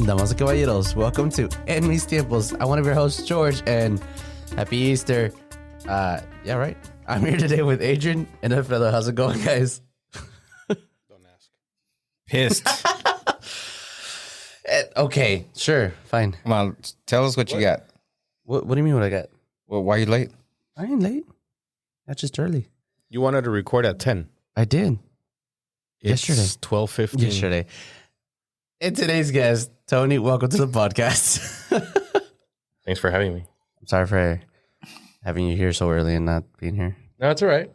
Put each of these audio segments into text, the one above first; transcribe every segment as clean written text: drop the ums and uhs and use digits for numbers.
Damas y caballeros, welcome to En Mis Tiempos. I'm one of your hosts, George, and happy Easter. Yeah, right. I'm here today with Adrian and Alfredo. How's it going, guys? Don't ask. Pissed. Okay, sure, fine. Come on, tell us what you got. What do you mean what I got? Well, why are you late? I ain't late. That's just early. You wanted to record at 10. I did. It's Yesterday. 12:15. Yesterday. And today's guest, Tony, welcome to the podcast. Thanks for having me. I'm sorry for having you here so early and not being here. No, it's all right.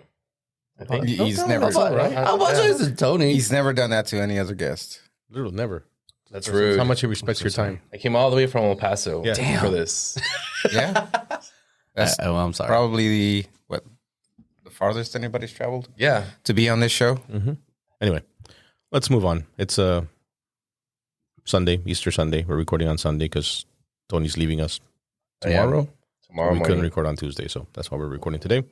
I think He's never. Right? I apologize to Tony. He's never done that to any other guest. Little never. that's rude. How much he respects your time. I came all the way from El Paso Yeah. for this. Yeah, that's Well, I'm sorry. probably the farthest anybody's traveled Yeah. to be on this show. Mm-hmm. Anyway, let's move on. It's Sunday, Easter Sunday. We're recording on Sunday because Tony's leaving us tomorrow. Tomorrow We couldn't morning. record on Tuesday, so that's why we're recording today.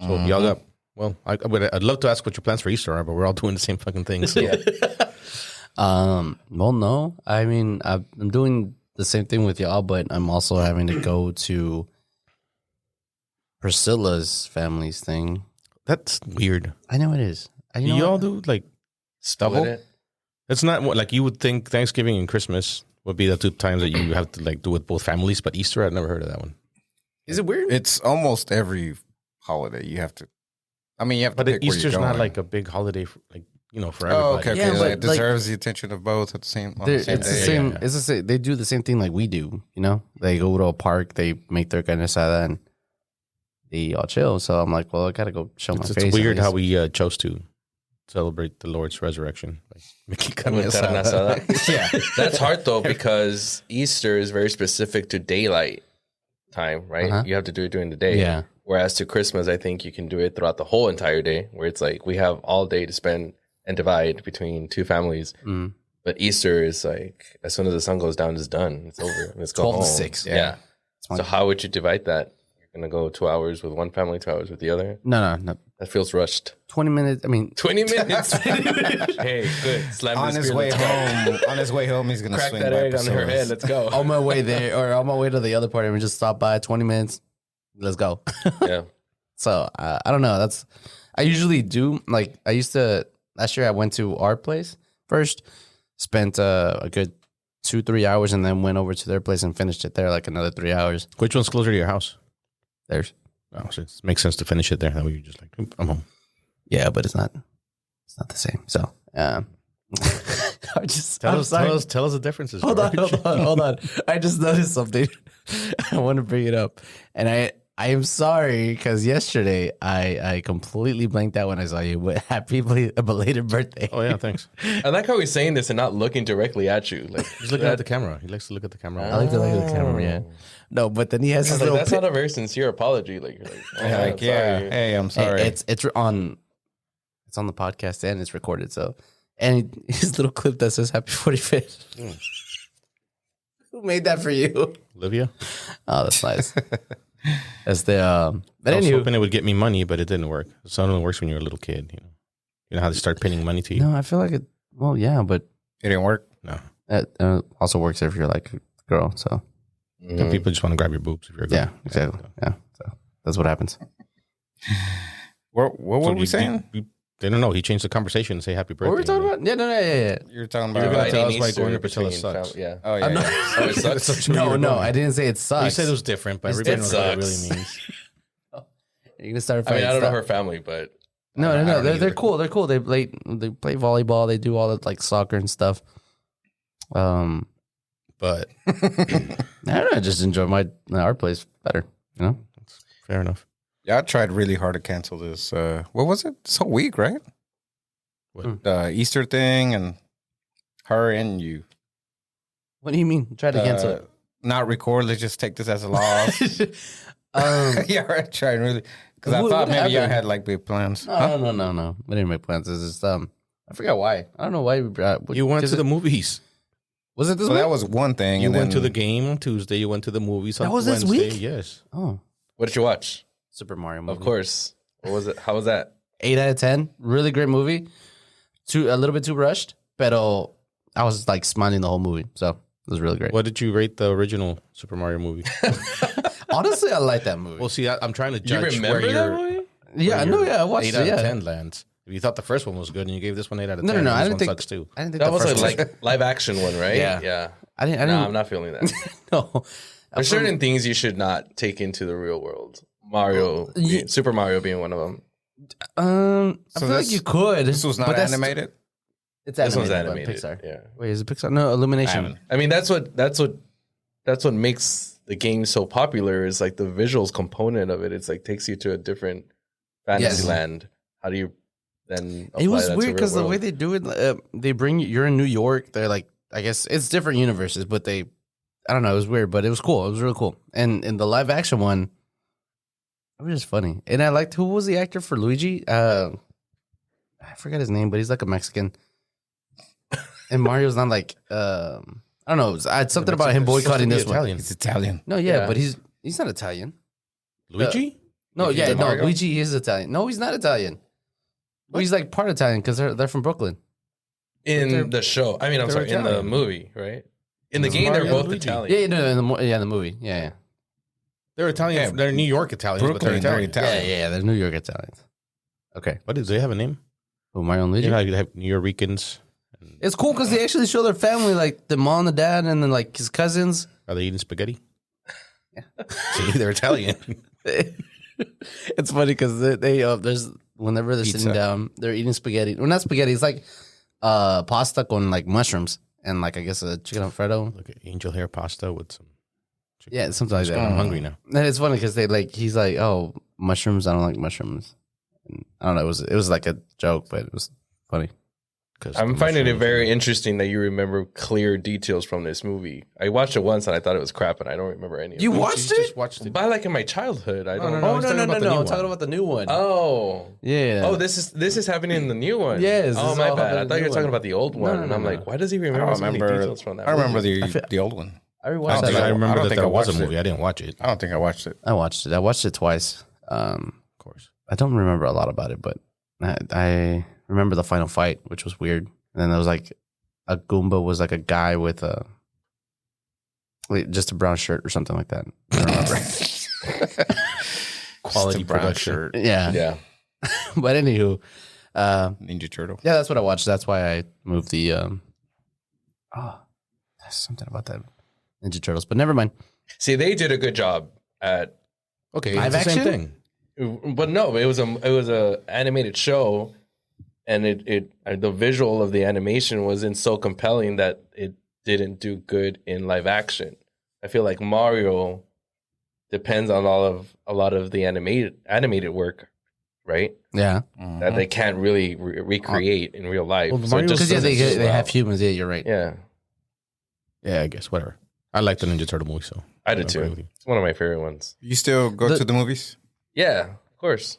So y'all got. Well, I'd love to ask what your plans for Easter are, but we're all doing the same fucking thing. So. Yeah. Well, no. I mean, I'm doing the same thing with y'all, but I'm also having to go to Priscilla's family's thing. That's weird. I know it is. Do you all do like Stubble. Split it. it's not what like you would think Thanksgiving and Christmas would be the two times that you have to like do with both families, but Easter I've never heard of that one. Is it weird? It's almost every holiday you have to. I mean, you have to. But pick where Easter's you're not going. like a big holiday for, like for Oh, everybody. okay. Yeah, okay. but, It deserves the attention of both at the same. On the It's same the day. same. yeah. It's the same. They do the same thing like we do. You know, they go to a park, they make their carne asada, and they all chill. So I'm like, well, I gotta go show my It's face. weird at how least. we chose to celebrate the Lord's resurrection by making carne With carne asada. asada. Yeah. That's hard though because Easter is very specific to daylight time, right? Uh-huh. You have to do it during the day. Yeah. Whereas to Christmas, I think you can do it throughout the whole entire day, where it's like we have all day to spend and divide between two families. Mm. But Easter is like as soon as the sun goes down, it's done. It's over. Let's go 12 to home. 6. Yeah. my- So how would you divide that? You're gonna go 2 hours with one family, 2 hours with the other. No. That feels rushed. 20 minutes. I mean, 20 minutes. Hey, good. Slam On this his beer, way let's go. home. On his way home, he's gonna Crack swing that by egg on her Priscilla's. head. Let's go. on my way there or on my way to the other party, we just stop by 20 minutes. Let's go. Yeah. So I don't know. I usually do. Like I used to last year. I went to our place first, spent a good 2-3 hours, and then went over to their place and finished it there like another 3 hours. Which one's closer to your house? There's Oh, so it makes sense to finish it there. That way you're just like, "Oop, I'm home. yeah, but it's not the same. So I just I'm sorry. Tell us the differences. Hold on, George. hold on. I just noticed something. I want to bring it up, and I am sorry because yesterday I completely blanked out when I saw you. But happy belated birthday! Oh yeah, thanks. I like how he's saying this and not looking directly at you. Like He's looking at the camera. He likes to look at the camera. I like to look at the camera. Yeah, no, but then he has I his was like, little. that's not a very sincere apology. Like you're like, oh, Yeah, I'm like, yeah. sorry. Hey, I'm sorry. It's on the podcast and it's recorded. So and his little clip that says "Happy 45th." Who made that for you? Olivia. Oh, that's nice. That's the but I was anyway. hoping it would get me money, but it didn't work. It only works when you're a little kid. You know how they start pinning money to you. No, I feel like it. Well, yeah, but It didn't work. No. it also works if you're like a girl. So Mhm. People just want to grab your boobs if you're a girl. yeah, exactly. Yeah, so that's what happens. What were So we saying? they don't know. He changed the conversation and say happy birthday. What were we talking about? Yeah, yeah. You're talking You're about. gonna tell us Dividing why Easter going to Priscilla between sucks. Yeah. Oh yeah. I'm not- yeah. Oh, it sucks. That's where you No, were no, going. I didn't say it sucks. You said it was different, but It everybody knows what it sucks. really means. You're gonna start. I mean, fighting I don't know stuff. her family, but No, I don't they're either. cool. They're cool. They play volleyball. They do all the like soccer and stuff. But I don't know. I just enjoy our place better. You know. fair enough. Yeah, I tried really hard to cancel this. What was it? This whole week, right? What? The Easter thing and her and you. What do you mean? Try to cancel it. Not record. Let's just take this as a loss. Um, Yeah, I tried really because I What- thought what maybe y'all happened? had like big plans. Huh? no. We didn't make plans. It's just I forgot why. I don't know why we brought. You went to the movies. Was it this So week? that was one thing. You and went to then- the game on Tuesday. You went to the movies on That was this Wednesday. week? Yes. Oh, what did you watch? Super Mario movie. Of course. What was it? How was that? 8 out of 10. Really great movie. A little bit too rushed, but I was like smiling the whole movie. So was really great. What did you rate the original Super Mario movie? Honestly, I like that movie. Well, see, I'm trying to You judge remember where that your movie? yeah, no, yeah, I watched 8 it. out Yeah. of 10 lands. If you thought the first one was good and you gave this one 8 out of 10, No, no, no. I this didn't one think sucks too. I didn't think That the was a first one like live action one, right? Yeah. Yeah. I didn't. No, I'm not feeling that. No. There's certain things you should not take into the real world. Mario, Super Mario being one of them. I feel like you could. This was not but that's- animated. It's This animated. one's by animated. Pixar. Yeah. Wait, is it Pixar? No, Illumination. haven't. I mean, that's what makes the game so popular is like the visuals component of it. It's like takes you to a different fantasy Yes. land. How do you then apply It was that to weird real because the way world? they do it, they bring you're in New York. They're like, I guess it's different universes, but I don't know. It was weird, but it was cool. It was really cool. And in the live action one, it was just funny. And I liked who was the actor for Luigi? I forgot his name, but he's like a Mexican. And Mario's not like I don't know. I had something about him boycotting this one. Italian. He's Italian. No, yeah, Yeah. but he's not Italian. Luigi? No, Luigi yeah, no. Mario? Luigi is Italian. No, he's not Italian. Well, he's like part Italian because they're from Brooklyn. in the show. I mean, I'm they're sorry, in the Italian. movie, right? In the It's game, they're Mario and both Luigi. Italian. Yeah, no, in the movie. Yeah, They're Italian. Yeah. They're New York Italians, but Brooklyn, they're they're Italian. Italian. yeah. They're New York Italians. Okay. What do they have a name? Oh, Mario and Luigi. You know how you have New Yorkers? It's cool because they actually show their family, like the mom, the dad, and then like his cousins. Are they eating spaghetti? See, they're Italian. It's funny because they there's whenever they're sitting Pizza. down, they're eating spaghetti. Well, not spaghetti. It's like pasta con like mushrooms and like I guess a chicken alfredo. Look at angel hair pasta with some. Chicken. Yeah, something like that. I'm hungry now. And it's funny because he's like, oh, mushrooms. I don't like mushrooms. And I don't know. It was like a joke, but it was funny. I'm finding it very interesting that you remember clear details from this movie. I watched it once and I thought it was crap, and I don't remember any. Of You it. watched it? Just watched it. But like in my childhood, I don't. no, Oh he's no talking no no about the no! new I'm talking one. about the new one. Oh. Yeah. Oh, this is happening in the new one. Yes, Oh this my is all bad. I happening in thought the you were new talking one. about the old one, No, and no, I'm no. like, why does he I remember don't so many remember. details from that? I remember movie? the old one. I rewatched I that. think I I remember don't that think there I was a watched it. movie. I didn't watch it. I don't think I watched it. I watched it. I watched it twice. Of course. I don't remember a lot about it, but I remember the final fight, which was weird. And then there was like a Goomba was like a guy with just a brown shirt or something like that. I don't remember. Quality brown production. shirt. yeah. Yeah. But anywho, Ninja Turtle. yeah, that's what I watched. That's why I moved the. There's something about that Ninja Turtles, but never mind. See, they did a good job at. Okay, Live it's the same action? thing. But no, it was a animated show, and the visual of the animation wasn't so compelling that it didn't do good in live action. I feel like Mario depends on a lot of the animated work, right? Yeah, That they can't really recreate in real life. Well, So it Mario just because doesn't they do well. have humans. Yeah, you're right. Yeah, Yeah, I guess whatever. I like the Ninja Turtle movie, so I did I agree with too. you. It's one of my favorite ones. You still go to the movies? Yeah, of course.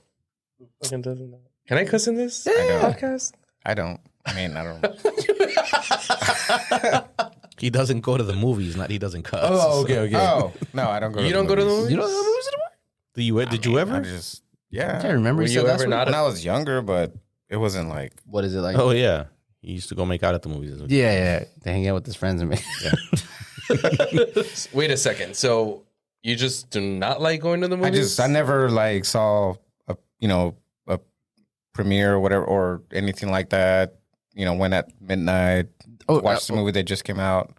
Who fucking doesn't know? Can I cuss in this don't. podcast? I don't. I mean, I don't. He doesn't go to the movies, not he doesn't cuss. okay. Oh no, I don't go. You don't go to the movies? You don't have movies anymore? Did you ever? I just I can't yeah. remember. Were You you said last ever week? not When I was younger, but it wasn't like What is it like? Oh yeah, he used to go make out at the movies. Yeah. They hang out with his friends and me. Wait a second. So you just do not like going to the movies? I never like saw a premiere or whatever or anything like that. Went at midnight, watched the movie that just came out.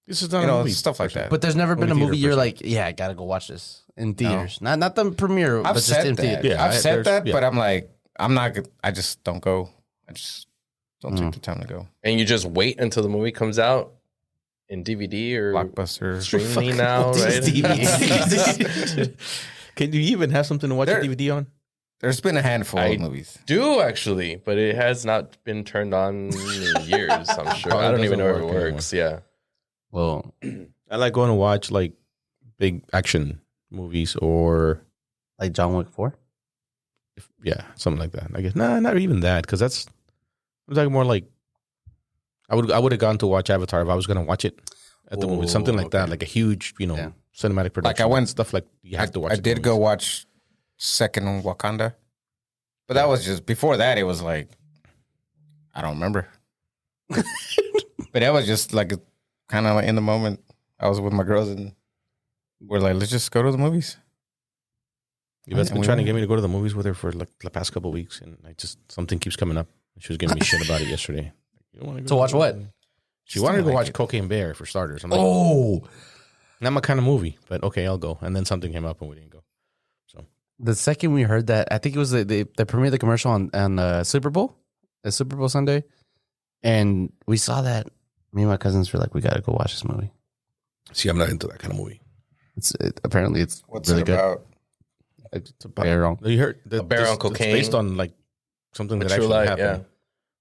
This is not a movie. Stuff like that. But there's never been a Movie movie theater you're person. like, yeah, I gotta go watch this in theaters. Not the premiere, but I've just said in that. theaters. Yeah, I've said that, yeah. but I'm like, I'm not. I just don't go. I just don't take the time to go. And you just wait until the movie comes out in DVD or Blockbuster. streaming now, right? Can you even have something to watch a DVD on? There's been a handful of movies. Do actually, but it has not been turned on in years, I'm sure. Probably I don't even know if it doesn't work works. Yeah. Well, I like going to watch like big action movies or like John Wick 4? yeah, something like that. I guess not even that because that's I'm talking more like I would have gone to watch Avatar if I was going to watch it at the movie, something like that, like a huge Yeah. cinematic production. I went- stuff like you have to watch. I at the did go movies. watch Second Wakanda, but that was just before that. It was like I don't remember, but that was just like kind of like in the moment. I was with my girls and we're like, let's just go to the movies. You've been trying to get me to go to the movies with her for like the past couple of weeks, and something keeps coming up. She was giving me shit about it yesterday. You don't want to go to watch what? She wanted to go watch Cocaine Bear for starters. I'm like, Oh, not my kind of movie, but okay, I'll go. And then something came up and we didn't go. So the second we heard that, I think it was they premiered the commercial on Super Bowl, the Super Bowl Sunday, and we saw that. Me and my cousins were like, we got to go watch this movie. see, I'm not into that kind of movie. Apparently it's What's really it good. about? It's about, Bear wrong. you heard A bear on cocaine? It's based on like something that True actually life, happened. yeah.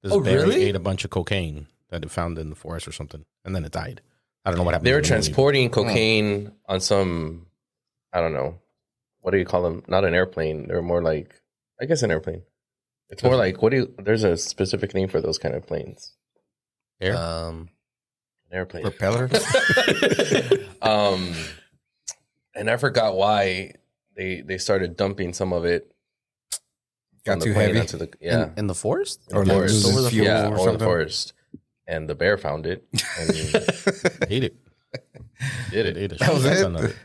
This Oh, bear really? ate a bunch of cocaine that it found in the forest or something, and then it died. I don't know what happened. They were in the movie. transporting cocaine on some, I don't know, what do you call them? Not an airplane. They're more like, I guess an airplane. It's more like, there's a specific name for those kind of planes. Air? An airplane. Propeller? And I forgot why they started dumping some of it. Got from the too plane heavy? onto the In the forest? Or the like forest. losing fuel Yeah, or or the something? forest. And the bear found it and Ate it. did it. Ate a That was shit it? ton of it.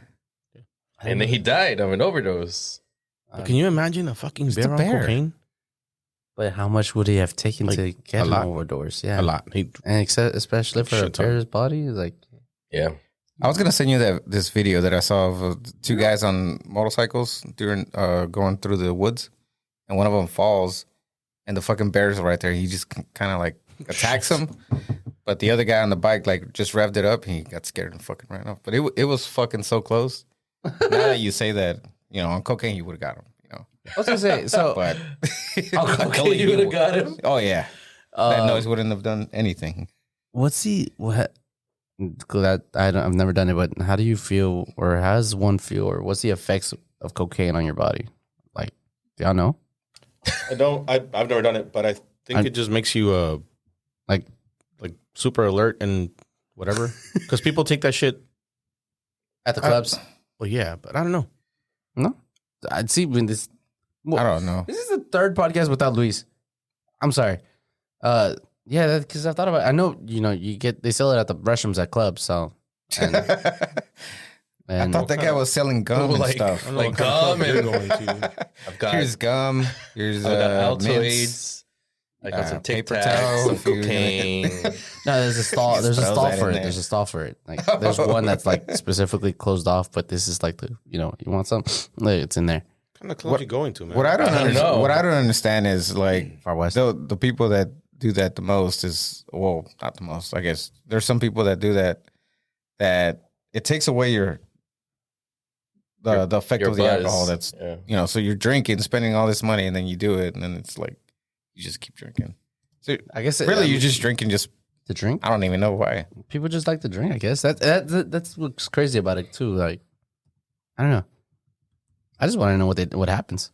And then he died of an overdose. But can you imagine a fucking It's bear the on bear. cocaine? But how much would he have taken Like, to get a an lot. overdose? Yeah, A lot. He, and especially for a Shit ton. bear's body, like Yeah. I was gonna send you this video that I saw of two guys on motorcycles during going through the woods, and one of them falls, and the fucking bear's right there. He just kind of like attacks him, but the other guy on the bike like just revved it up, and he got scared and fucking ran off. But it was fucking so close. Now that you say that, you know, on cocaine you would have got him. You know, I was gonna say. So but Okay, you would have got him. oh yeah, that noise wouldn't have done anything. what's he? What? That I've never done it, but how do you feel, or how does one feel, or what's the effects of cocaine on your body? Like, do y'all know? I've never done it, but I think it just makes you Like, super alert and whatever. Because people take that shit. at the clubs? Well, yeah, but I don't know. No, I'd see when this. I don't know. This is the third podcast without Luis. I'm sorry. Yeah, because I thought about. I know they sell it at the restrooms at clubs. So, and I thought that guy was selling gum and stuff. Like gum and going to. I've got Here's gum. Here's I got mints. Altoids. I got some Tic paper Tacs, towel, some if you're gonna- cocaine. no, there's a stall. There's a Throws stall that for in it. there. There's a stall for it. Like, there's one that's like specifically closed off, but this is like you want some? Like, it's in there. What kind of club you going to, man? What I don't I don't understand, know. what I don't understand is like Far West. the people that do that the most is, well, not the most. I guess there's some people that do that it takes away the effect Your of the buzz. alcohol. That's Yeah. so you're drinking, spending all this money, and then you do it, and then it's like you just keep drinking. So I guess really, you're just drinking. Just to drink. I don't even know why. People just like to drink. I guess that's what's crazy about it too. Like, I don't know. I just want to know what happens.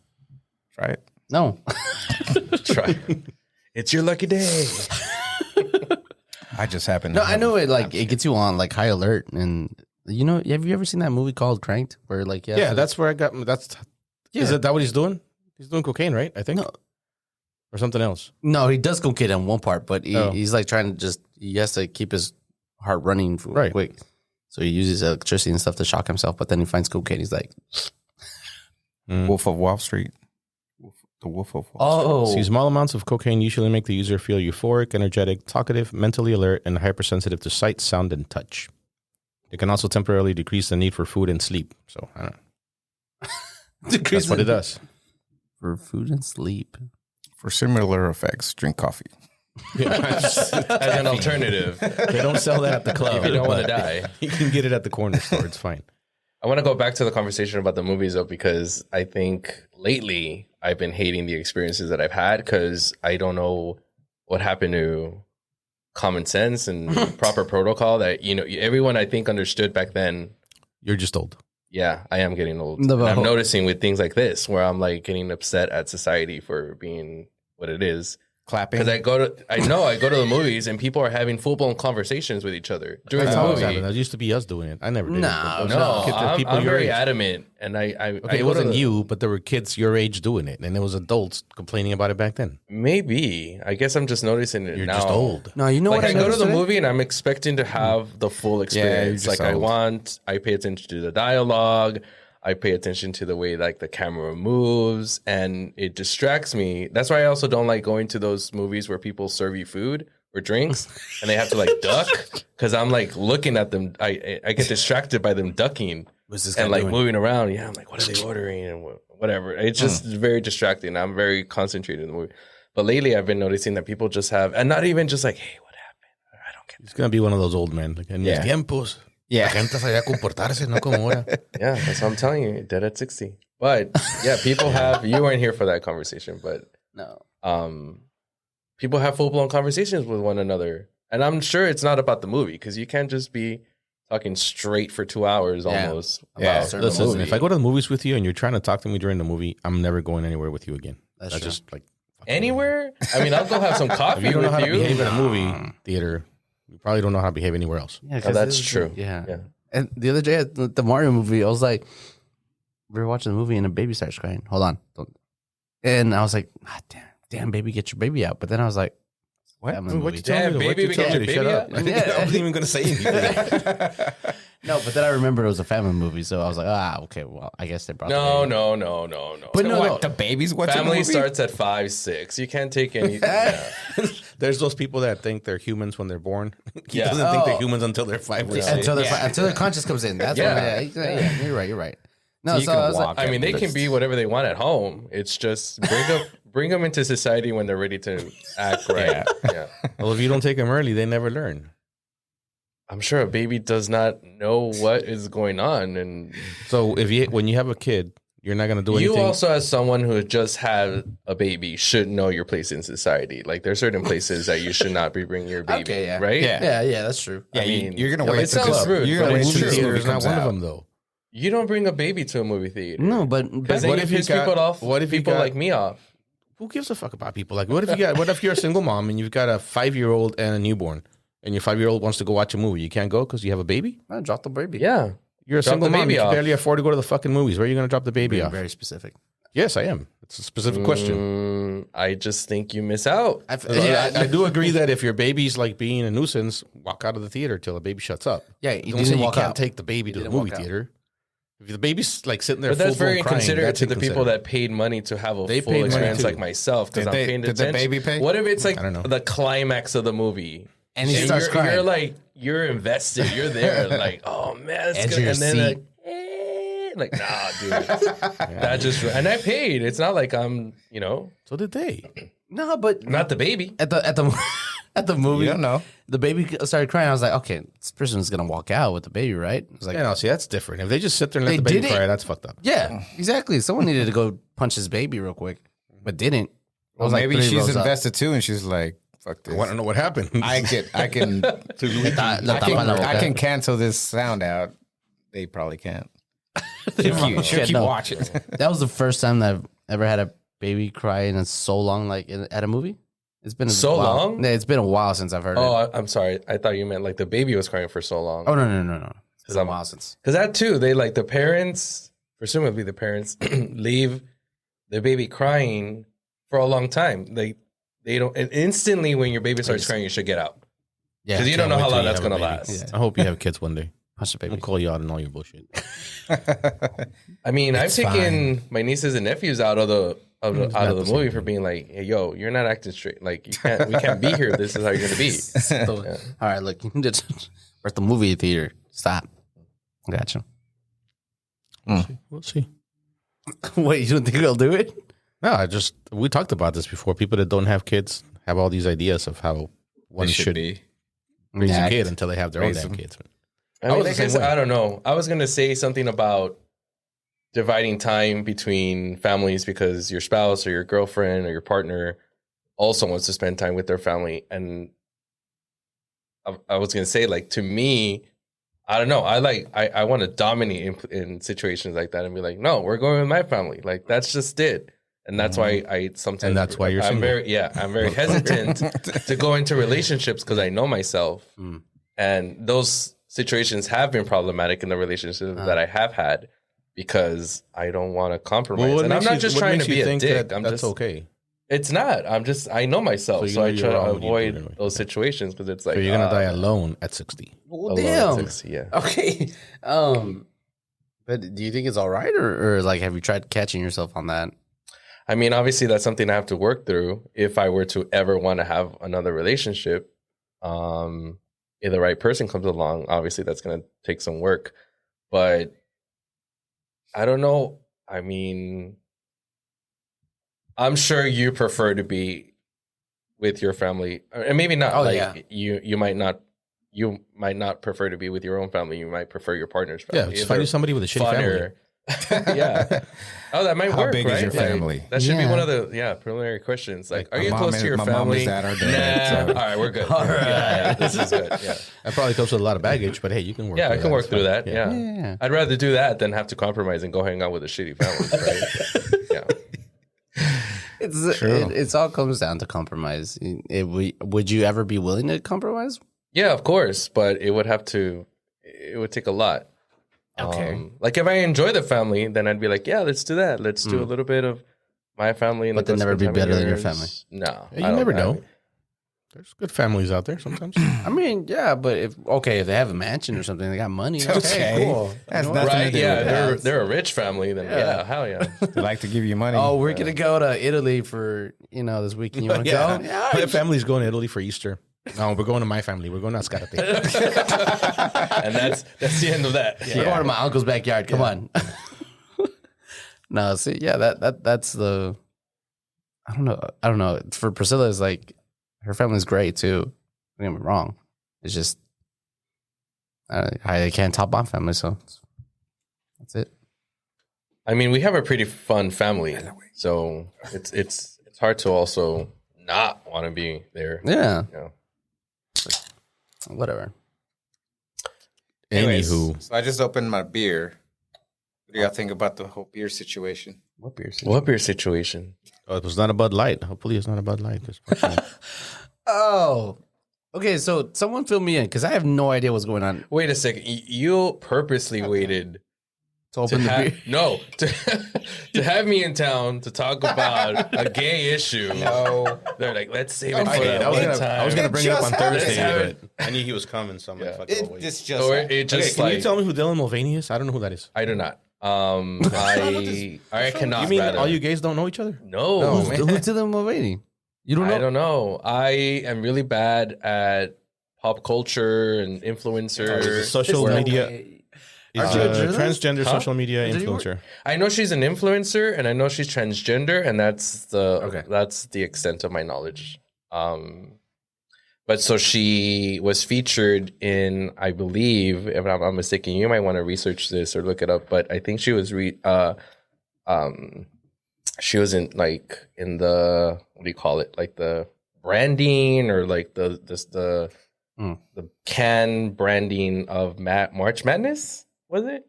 Right? No, Try. It's your lucky day. I just happen. no, to I have- know it. Like, it gets you on like high alert, and have you ever seen that movie called Cranked? Where like, Yeah, that's where I got. Yeah. Is that what he's doing? He's doing cocaine, right? I think. No. Or something else. No, he does cocaine on one part, but Oh. he's like trying to he has to keep his heart running Right. quick. So he uses electricity and stuff to shock himself, but then he finds cocaine. He's like, Wolf of Wall Street. The Wolf of Wall oh, See, small amounts of cocaine usually make the user feel euphoric, energetic, talkative, mentally alert, and hypersensitive to sight, sound, and touch. It can also temporarily decrease the need for food and sleep. So I don't know. That's what it does. for food and sleep. For similar effects, drink coffee. As an alternative. They don't sell that at the club. If you don't want to but die. You can get it at the corner store. It's fine. I want to go back to the conversation about the movies though, because I think lately I've been hating the experiences that I've had because I don't know what happened to common sense and proper protocol that, everyone I think understood back then. You're just old. Yeah, I am getting old. No, And but- I'm noticing with things like this where I'm like getting upset at society for being what it is. clapping. Because I go to the movies and people are having full blown conversations with each other during That's the always movie. happened. That used to be us doing it. I never did it. No, No, People I'm your very age. adamant, and I Okay, I it go to wasn't the- you, but there were kids your age doing it, and it was adults complaining about it back then. Maybe. I guess I'm just noticing it You're now. just old. No, you know Like what I go to noticed the today? movie and I'm expecting to have the full experience. just Like old. I pay attention to the dialogue. I pay attention to the way like the camera moves, and it distracts me. That's why I also don't like going to those movies where people serve you food or drinks and they have to like duck, because I'm like looking at them. I get distracted by them ducking What's this guy and like doing? moving around. Yeah, I'm like, what are they ordering and whatever. It's just very distracting. I'm very concentrated in the movie. But lately, I've been noticing that people just have, and not even just like, hey, what happened? I don't get It's gonna be one of those old men. Like en mis Yeah. tiempos, Yeah. la gente sabía comportarse, no como ahora. Yeah, that's what I'm telling you. Dead at 60. But yeah, people have, you weren't here for that conversation, but No. people have full blown conversations with one another. And I'm sure it's not about the movie, because you can't just be talking straight for 2 hours Yeah. almost Yeah. about a certain Listen, movie. if I go to the movies with you and you're trying to talk to me during the movie, I'm never going anywhere with you again. That's That's true. just like Anywhere? I mean, I'll go have some if coffee you don't know with how to you. behave in a movie theater, you probably don't know how to behave anywhere else. Yeah, Oh, that's this is- true. Yeah. Yeah. And the other day at the Mario movie, I was like, we were watching the movie and a baby starts crying. Hold on. Don't. And I was like, damn, baby, get your baby out. But then I was like, What? Family movie. What you tell Damn, me? baby, What you we tell got me to your shut baby up? out? I wasn't even gonna say anything. no, but then I remembered it was a family movie. So I was like, okay, well, I guess they brought No, the baby. no. But no, What, the babies watching the Family movie? starts at 5, 6. You can't take any. Yeah. There's those people that think they're humans when they're born. He Yeah. doesn't think they're Oh. humans until they're 5 or Yeah. 6. Until their conscience comes in. That's Yeah. yeah, you're right. No, So you so can I was walk. like, I mean, they can be whatever they want at home. It's just bring them into society when they're ready to act right. Yeah. Well, if you don't take them early, they never learn. I'm sure a baby does not know what is going on, and So when you have a kid, you're not gonna do you anything. also, as someone who just had a baby, should know your place in society. Like there's certain places that you should not be bringing your baby. Okay, yeah. Right? Yeah. yeah, that's true. Yeah, I mean, you're gonna yeah, wait. it sounds rude, You're but gonna wait it's till true. the Theater movie is not comes one of out. them, though. You don't bring a baby to a movie theater. No, but Because then What you if you piss got- people off. what if you people got- like me off? Who gives a fuck about people? Like, what if you're a single mom and you've got a 5-year-old and a newborn, and your 5-year-old wants to go watch a movie? You can't go because you have a baby. I dropped the baby. Yeah. You're a Drop single the mom. baby You can off. barely afford to go to the fucking movies. Where are you going to drop the baby Being off? very specific. Yes, I am. It's a specific question. I just think you miss out. I do agree that if your baby's like being a nuisance, walk out of the theater till the baby shuts up. Yeah, You don't say you can't take the baby to the didn't walk movie out. theater. If the baby's like sitting there, But that's full-blown very crying, inconsiderate that's to the people inconsiderate. that paid money to have a They full paid money experience too. like myself, because Did I'm they- paying did the attention. baby pay? What if it's like I don't know. the climax of the movie? And he starts you're, crying. You're like, you're invested. You're there. Like, oh man, Edge it's of good. your And then seat. like, nah, dude. That just, and I paid. It's not like I'm, So did they? No, but not the baby. at the at the movie, You don't know. the baby started crying. I was like, okay, this person's gonna walk out with the baby, right? I was like, Yeah, no, see, that's different. If they just sit there and let They the baby did it. cry, that's fucked up. yeah, exactly. Someone needed to go punch his baby real quick, but didn't. I Well, was like maybe 3 she's rows up. invested too, and she's like, "Fuck this." I want to know what happened. I can, La tapa la I boca. can cancel this sound out. They probably can't. She'll Yeah, keep no. watching. That was the first time that I've ever had a baby cry in so long, like at a movie. It's been So while. long? Yeah, it's been a while since I've heard Oh, it. I'm sorry. I thought you meant like the baby was crying for so long. Oh no! It's been a I'm- while since. Because that too, they like the parents, presumably the parents, leave the baby crying for a long time. They don't, and instantly when your baby starts crying, you should get out. Yeah, Because you Can't don't know wait how till long you that's have a gonna baby. last. I hope you have kids one day. punch the I'll baby. call you out on all your bullshit. I mean, I've It's taken my nieces and nephews out of the out not of the the same movie thing. for being like, hey, yo, you're not acting straight. Like we can't be here. This is how you're gonna be. All right, look, we're at the movie theater. Stop. Gotcha. We'll see. Wait, you don't think they'll do it? No, we talked about this before. People that don't have kids have all these ideas of how one They should be. raise a Act. kid until they have their own Raise damn them. kids. I mean, was I the same guess way. I don't know. I was gonna say something about dividing time between families because your spouse or your girlfriend or your partner also wants to spend time with their family. And I was gonna say, like, to me, I don't know. I want to dominate in situations like that and be like, no, we're going with my family. Like that's just it. And that's why I sometimes And that's why you're I'm single. I'm very hesitant to go into relationships because I know myself. And those situations have been problematic in the relationships that I have had because I don't want to compromise. what And I'm makes not you- just what trying makes to be you a think dick. that that's okay. It's not. I know myself. So So, you know I try you're to wrong when you do it avoid anyway. those situations because it's like, So you're gonna die alone at 60. Well, alone damn. at 60, yeah. Okay. But do you think it's all right, or like have you tried catching yourself on that? I mean, obviously, that's something I have to work through if I were to ever want to have another relationship. If the right person comes along, obviously, that's going to take some work. But I don't know. I mean, I'm sure you prefer to be with your family, and maybe not. Oh, like yeah. you might not. You might not prefer to be with your own family. You might prefer your partner's Yeah, family. just If find they're you somebody with a shitty family. yeah. Oh, that might How work. big is right? your family? That should be Yeah. one of the preliminary questions. Like, are My you mom close and- to your my mom family? and dad are dead, Nah. so- All right, we're good. All Yeah, this is good. Yeah, That probably comes with a lot of baggage, but hey, you can work. yeah, I through can work It's through fine. that. Yeah. Yeah. I'd rather do that than have to compromise and go hang out with a shitty family. Right? Yeah. It's all comes down to compromise. Would you ever be willing to compromise? Yeah, of course, but it would take a lot. Okay. Like if I enjoy the family, then I'd be like, yeah, let's do that. Let's do a little bit of my family, and But then they'd go never spend be time with better than your yours. family. No, Yeah, you I don't- never I- know. There's good families out there sometimes. I mean, yeah, but if they have a mansion or something, they got money. Okay, Okay. cool. That's You know? nothing to Right? do Yeah, with that. they're a rich family. Then yeah, hell yeah. They like to give you money. Oh, we're gonna go to Italy for this weekend. You want to go? Yeah. My family's going to Italy for Easter. No, we're going to my family. We're going to Ascarate. And that's the end of that. We're going to my uncle's backyard. Come on. No, see, yeah, that's the. I don't know. For Priscilla, it's like her family's great too. Don't get me wrong. It's just I can't top my family, so that's it. I mean, we have a pretty fun family, so it's hard to also not want to be there. Yeah, You know? whatever. Anyways, Anywho, so I just opened my beer. What do y'all think about the whole beer situation? What beer? What beer situation? oh, it was not a Bud Light. Hopefully, it's not a Bud Light. Oh, okay. So someone fill me in because I have no idea what's going on. Wait a second. You purposely waited To open the beer. to have me in town to talk about a gay issue. No. They're like, let's save it I for did. that I was one gonna, time. I was gonna bring it up on Thursday, happened. but I knew he was coming. So I'm like, Yeah. fuck it, I'll wait. This just Or happened. it just Okay, can like you tell me who Dylan Mulvaney is? I don't know who that is. I do not. I cannot. You mean rather. all you gays don't know each other? No, Who's Dylan Mulvaney? You don't know? I don't know. I am really bad at pop culture and influencers. Social There's no media. way. He's Aren't you a a journalist? transgender Huh? social media Did you work- influencer. I know she's an influencer, and I know she's transgender, and that's the extent of my knowledge. But so she was featured in, I believe, if I'm not mistaken, you might want to research this or look it up. But I think she was she was in in the, what do you call it, like the branding or like the can branding of March Madness, was it?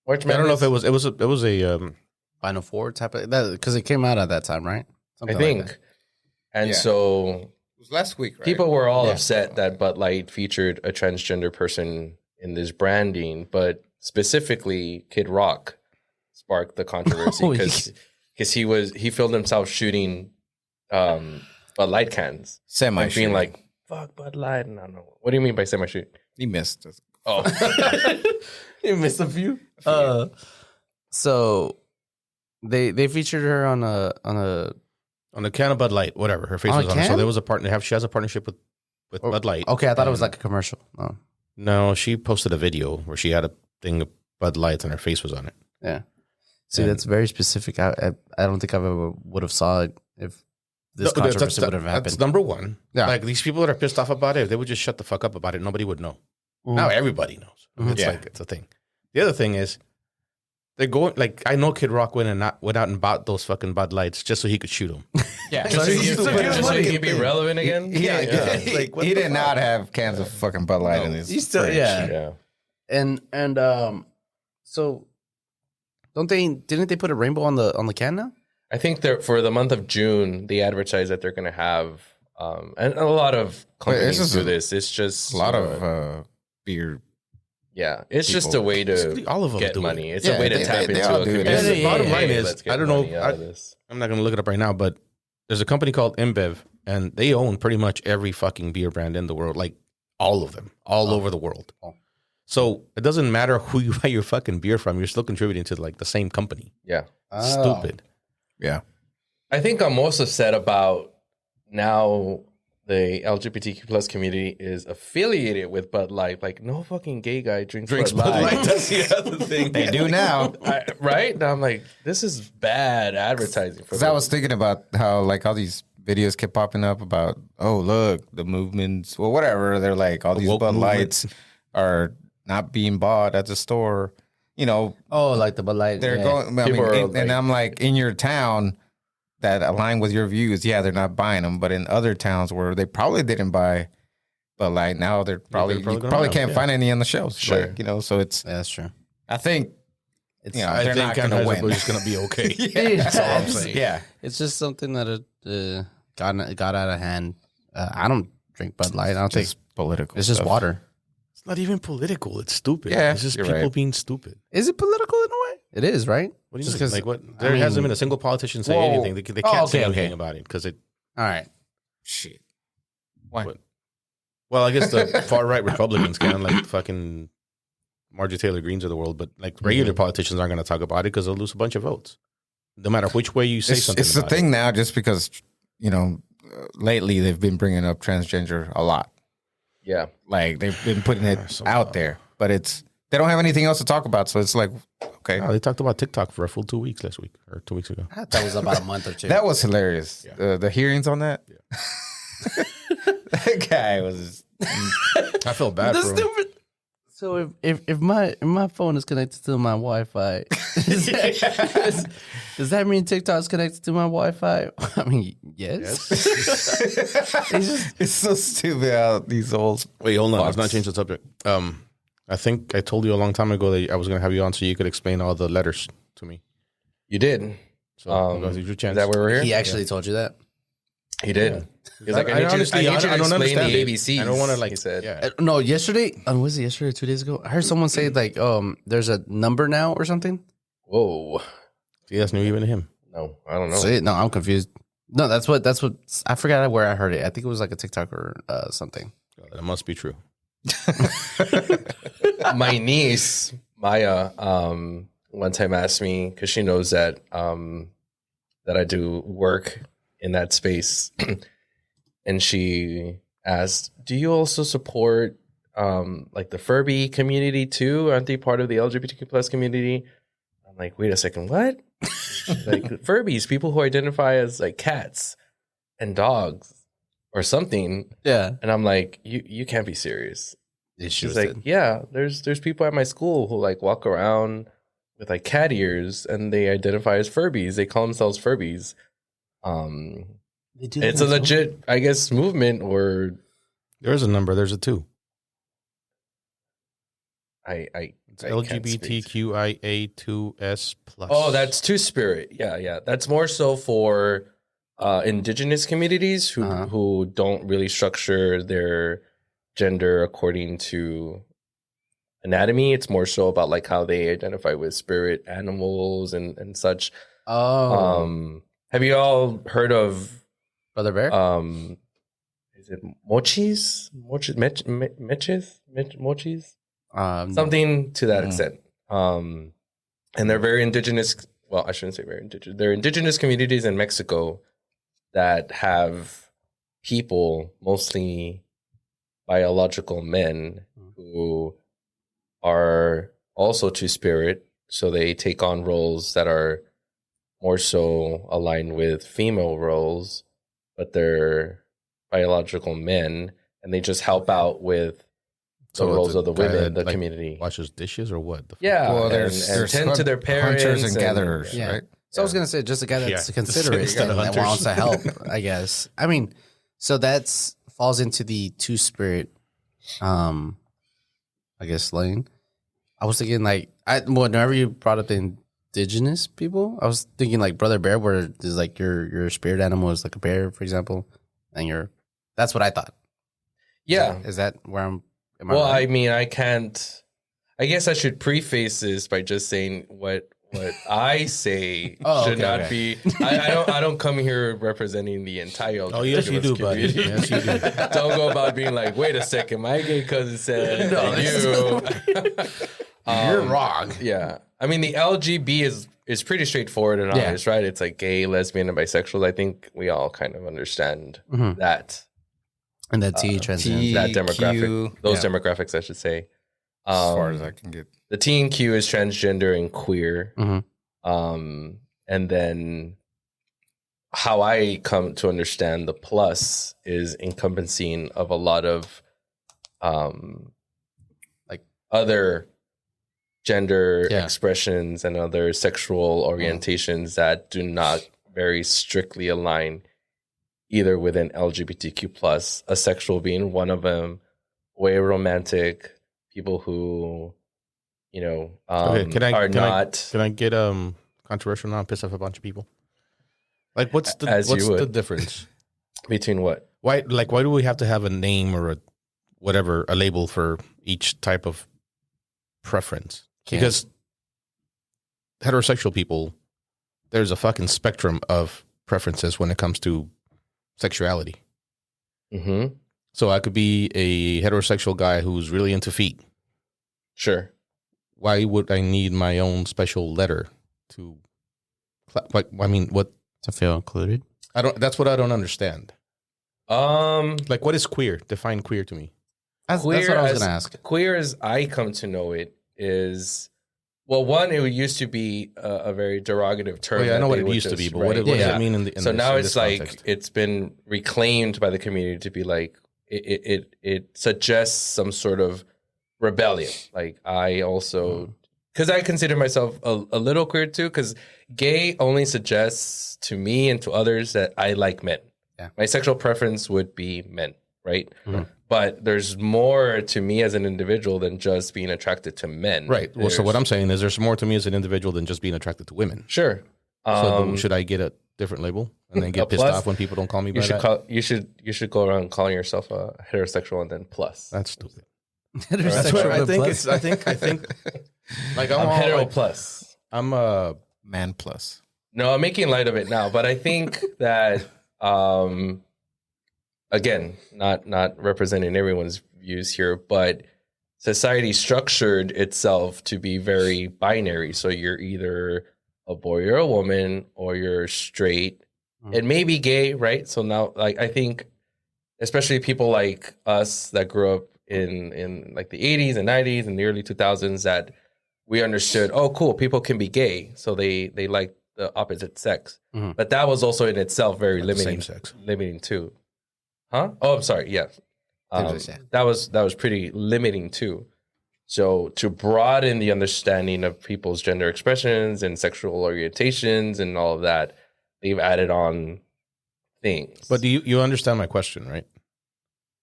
March Madness. I don't know if it was a Final Four type of that because it came out at that time, right? I Something think. like that. And Yeah. so It was last week, right? people were all upset that Bud Light featured a transgender person in this branding, but specifically Kid Rock sparked the controversy Oh, because he filmed himself shooting Bud Light cans Semi and being like, "Fuck Bud Light." And I don't know. What do you mean by semi shoot? he missed us. Oh, You missed a few. So they featured her on a can of Bud Light, whatever. Her face On a was on it. So can? there was a partner. She has a partnership with Bud Light. Okay, I thought it was like a commercial. Oh, No, she posted a video where she had a thing of Bud Light and her face was on it. yeah. See, that's very specific. I don't think I ever would have saw it if this controversy would have happened. That's number one. Yeah. Like these people that are pissed off about it, if they would just shut the fuck up about it, nobody would know. Now everybody knows. It's Yeah. like it's a thing. The other thing is they're going like I know Kid Rock went out and bought those fucking Bud Lights just so he could shoot them. Yeah. just so he's he still getting just so he money. could be relevant again. Yeah. Like, what he the did not have cans of fucking Bud Light in his He's still fridge. yeah. Yeah. And so didn't they put a rainbow on the can now? I think they're for the month of June, they advertise that they're going to have, and a lot of companies do this. It's just a lot of beer. Yeah, it's just a way Basically, to all of them get do money. it. It's a way to tap they into all a do it. community. And the bottom line is, let's get I don't know. money out of this. I'm not going to look it up right now, but there's a company called InBev, and they own pretty much every fucking beer brand in the world, like all of them, all over the world. So it doesn't matter who you buy your fucking beer from; you're still contributing to like the same company. Yeah. Stupid. Yeah. I think I'm most upset about now the LGBTQ plus community is affiliated with Bud Light. Like, no fucking gay guy drinks Bud Light. That's the other thing. They do now. Right? And I'm like, this is bad advertising for Because I was thinking about how like all these videos kept popping up about, oh, look, the movements, well, whatever. They're like, all these woke Bud movement. Lights are not being bought at the store. You know, Oh, like the Bud Light. they're yeah. going, I People mean, are and like- I'm like, in your town that align with your views, yeah, they're not buying them. But in other towns where they probably didn't buy Bud Light, now they're probably, they're probably you gonna probably buy can't them, find any on the shelves. Sure. Like, you know, so it's, Yeah, that's true. I think, It's, you know, I they're think not going to win. Anheuser-Busch is going to be okay. Yeah. That's all I'm saying. Yeah. it's just something that got out of hand. I don't drink Bud Light. I don't think Just political. it's just stuff. water. It's not even political. It's stupid. Yeah, it's just you're people right. being stupid. Is it political in a way? It is, right? What do you Just mean? 'cause- Like what? I There hasn't mean- been a single politician say Whoa. anything. They can't say okay, anything okay. about it because it. All right. Shit. Why? What? Well, I guess the far right Republicans can, like fucking Marjorie Taylor Greens of the world, but like regular politicians aren't going to talk about it because they'll lose a bunch of votes, no matter which way you say something. It's the about thing now, just because, you know, lately they've been bringing up transgender a lot. Yeah. Like they've been putting it So out there, but they don't have anything else to talk about. So it's like, okay, It. Oh, they talked about TikTok for a full 2 weeks last week or 2 weeks ago. That was about a month or two. that was hilarious. The hearings on that. That guy was. I feel bad That's for him. stupid. So if my phone is connected to my Wi-Fi, does that mean TikTok's connected to my Wi-Fi? I mean, yes. It's so stupid how these old. Wait, hold on. Let's Fox. not change the subject. I think I told you a long time ago that I was going to have you on so you could explain all the letters to me. You did. So this is your Is chance. that where we're here? He actually told you that. He did. He's like, I I need you to don't explain understand the it. ABCs. I don't want to like. He said. Yeah. No, yesterday. Was it yesterday or 2 days ago? I heard someone say like, there's a number now or something. Whoa. See, that's new even to him. No, I don't know. See, no, I'm confused. No, that's what I forgot where I heard it. I think it was like a TikTok or something. That must be true. My niece Maya one time asked me because she knows that that I do work in that space, and she asked, "Do you also support like the Furby community too? Aren't they part of the LGBTQ plus community?" I'm like, "Wait a second, what?" Like Furbies, people who identify as like cats and dogs or something, Yeah. and I'm like, "You can't be serious." She She's was like, yeah, there's people at my school who like walk around with like cat ears and they identify as Furbies. They call themselves Furbies. they do It's a legit, I guess, movement. Or There's a number. There's a 2. I It's I can't speak. LGBTQIA2S+. Oh, that's Two Spirit. Yeah. That's more so for indigenous communities who don't really structure their gender according to anatomy. It's more so about like how they identify with spirit animals and such. Oh, Have you all heard of Brother Bear. is it mochis? Mochis? Something to that extent. And they're very indigenous. Well, I shouldn't say very indigenous. They're indigenous communities in Mexico that have people, mostly biological men, who are also Two Spirit. So they take on roles that are more so aligned with female roles, but they're biological men, and they just help out with the roles of the guy women, that, the community. washes dishes or what? The fuck? Yeah, Well, and there's tend to their parents hunters and gatherers, Yeah. right? So I was gonna say just a guy that's Yeah. considerate You got and that hunters. wants to help. I guess. I mean, so that's falls into the Two Spirit. I guess lane. I was thinking like whenever you brought up the indigenous people. I was thinking like Brother Bear, where there's like your spirit animal is like a bear, for example, and that's what I thought. Yeah. Is that where I'm? Am I Well, right? I mean, I can't. I guess I should preface this by just saying what I say should not be. I don't come here representing the entire. Oh, yes, you do, buddy. community. Yes, you do. Don't go about being like, wait a second, my gay cousin said You're wrong. Yeah, I mean the LGB is pretty straightforward and obvious, right? It's like gay, lesbian, and bisexual. I think we all kind of understand that. And that T transgender. That demographic, Q, those demographics, I should say. As far as I can get. The T and Q is transgender and queer. Mm-hmm. And then how I come to understand the plus is encompassing of a lot of like other gender expressions and other sexual orientations that do not very strictly align either within LGBTQ plus, asexual being one of them, way romantic, people who, you know, Can I get controversial now and piss off a bunch of people? Like, what's the difference between what? Why do we have to have a name or a label for each type of preference? Because heterosexual people, there's a fucking spectrum of preferences when it comes to sexuality. Mm-hmm. So I could be a heterosexual guy who's really into feet. Sure. Why would I need my own special letter to? What To feel included? That's what I don't understand. Like, what is queer? Define queer to me. That's what I was going to ask. Queer, as I come to know it, is, well, one, it used to be a very derogative term. Oh, yeah, I know what it used to be, but what does it mean in the so now it's like context? it's been reclaimed by the community to be like it suggests some sort of rebellion. Like, I also, because I consider myself a little queer too, because gay only suggests to me and to others that I like men. Yeah. My sexual preference would be men, right? Mm-hmm. But there's more to me as an individual than just being attracted to men. Right. Well, so what I'm saying is there's more to me as an individual than just being attracted to women. Sure. So should I get a different label and then get pissed off when people don't call me by that? You should go around calling yourself a heterosexual and then plus. That's stupid. That's what I think like I'm hetero like, plus. I'm a Man plus. No, I'm making light of it now, but I think that again, not representing everyone's views here, but society structured itself to be very binary. So you're either a boy or a woman, or you're straight, and maybe gay, right? So now, like, I think, especially people like us that grew up in like the 80s and 90s and the early 2000s, that we understood, oh, cool, people can be gay, so they like the opposite sex. Mm-hmm. But that was also in itself very limiting. same sex. Limiting too. Huh? Oh, I'm sorry. Yeah. That was pretty limiting too. So to broaden the understanding of people's gender expressions and sexual orientations and all of that, they've added on things. But do you understand my question, right?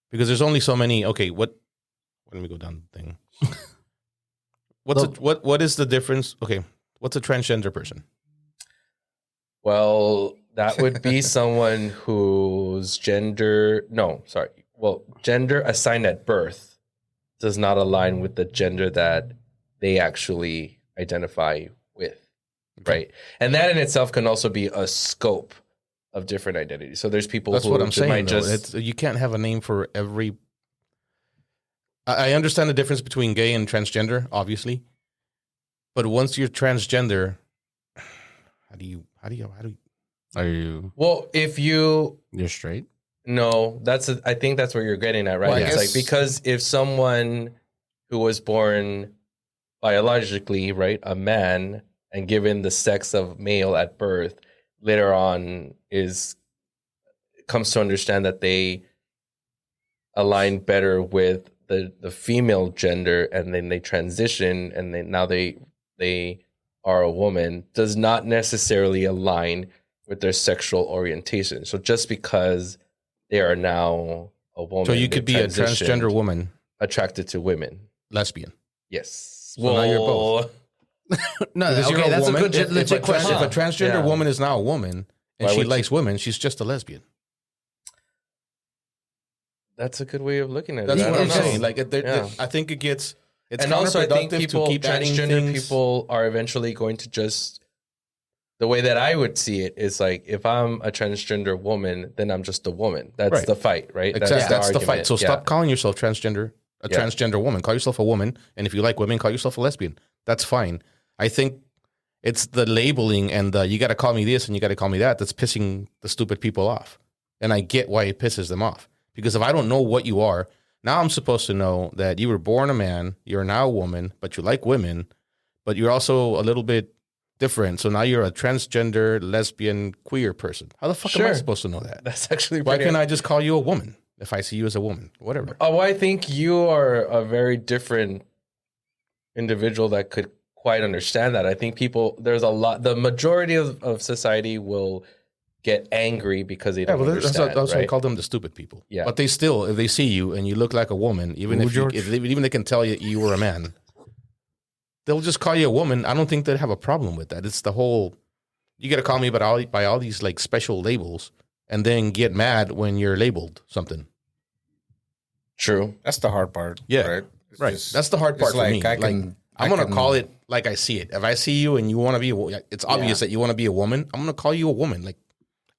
Because there's only so many. Okay, let me go down the thing. What is the difference? Okay, what's a transgender person? Well, that would be someone whose gender assigned at birth does not align with the gender that they actually identify with, right? And that in itself can also be a scope of different identities. So there's people That's who what I'm saying. might You can't have a name for every. I understand the difference between gay and transgender, obviously, but once you're transgender, how do you? Are you? Well, if you're straight? No, I think that's where you're getting at, right? Well, It's like, because if someone who was born biologically, right, a man, and given the sex of male at birth, later on comes to understand that they align better with the female gender, and then they transition, and then now they are a woman, does not necessarily align with their sexual orientation. So just because they are now a woman, So you could be a transgender woman attracted to women. lesbian. Yes. So now you're both. No, Because you're okay, that's woman. a good legit question. If a transgender Yeah. woman is now a woman and Why she would likes women, she's just a lesbian. That's a good way of looking at That's it. I what don't I'm know. saying. Like, Yeah. I think it's And also, I think counterproductive people, to keep adding transgender things. people, are eventually going to just. The way that I would see it is like, if I'm a transgender woman, then I'm just a woman. That's Right. the fight, right? Exactly. That's the argument. fight. So Yeah. stop calling yourself transgender, a Yeah. transgender woman. Call yourself a woman. And if you like women, call yourself a lesbian. That's fine. I think it's the labeling and the, you got to call me this and you got to call me that, that's pissing the stupid people off. And I get why it pisses them off. Because if I don't know what you are, now I'm supposed to know that you were born a man, you're now a woman, but you like women, but you're also a little bit different. So now you're a transgender, lesbian, queer person. How the fuck am I Sure. supposed to know that? That's actually Why pretty. can't I just call you a woman if I see you as a woman? Whatever. Oh, I think you are a very different individual that could quite understand that. I think the majority of society will get angry because they Yeah, don't well, understand. that's why I right? call them the stupid people. Yeah. But they still, if they see you and you look like a woman, even Ooh, if, you, George. if they, even they can tell you were a man, they'll just call you a woman. I don't think they'd have a problem with that. It's the whole, you got to call me by all these like special labels and then get mad when you're labeled something. True. That's the hard part. Yeah. Right. It's Right. just- That's the hard it's part for like me. I'm going to can- call it like I see it. If I see you and you want to be, it's obvious that you want to be a woman, I'm going to call you a woman. Like,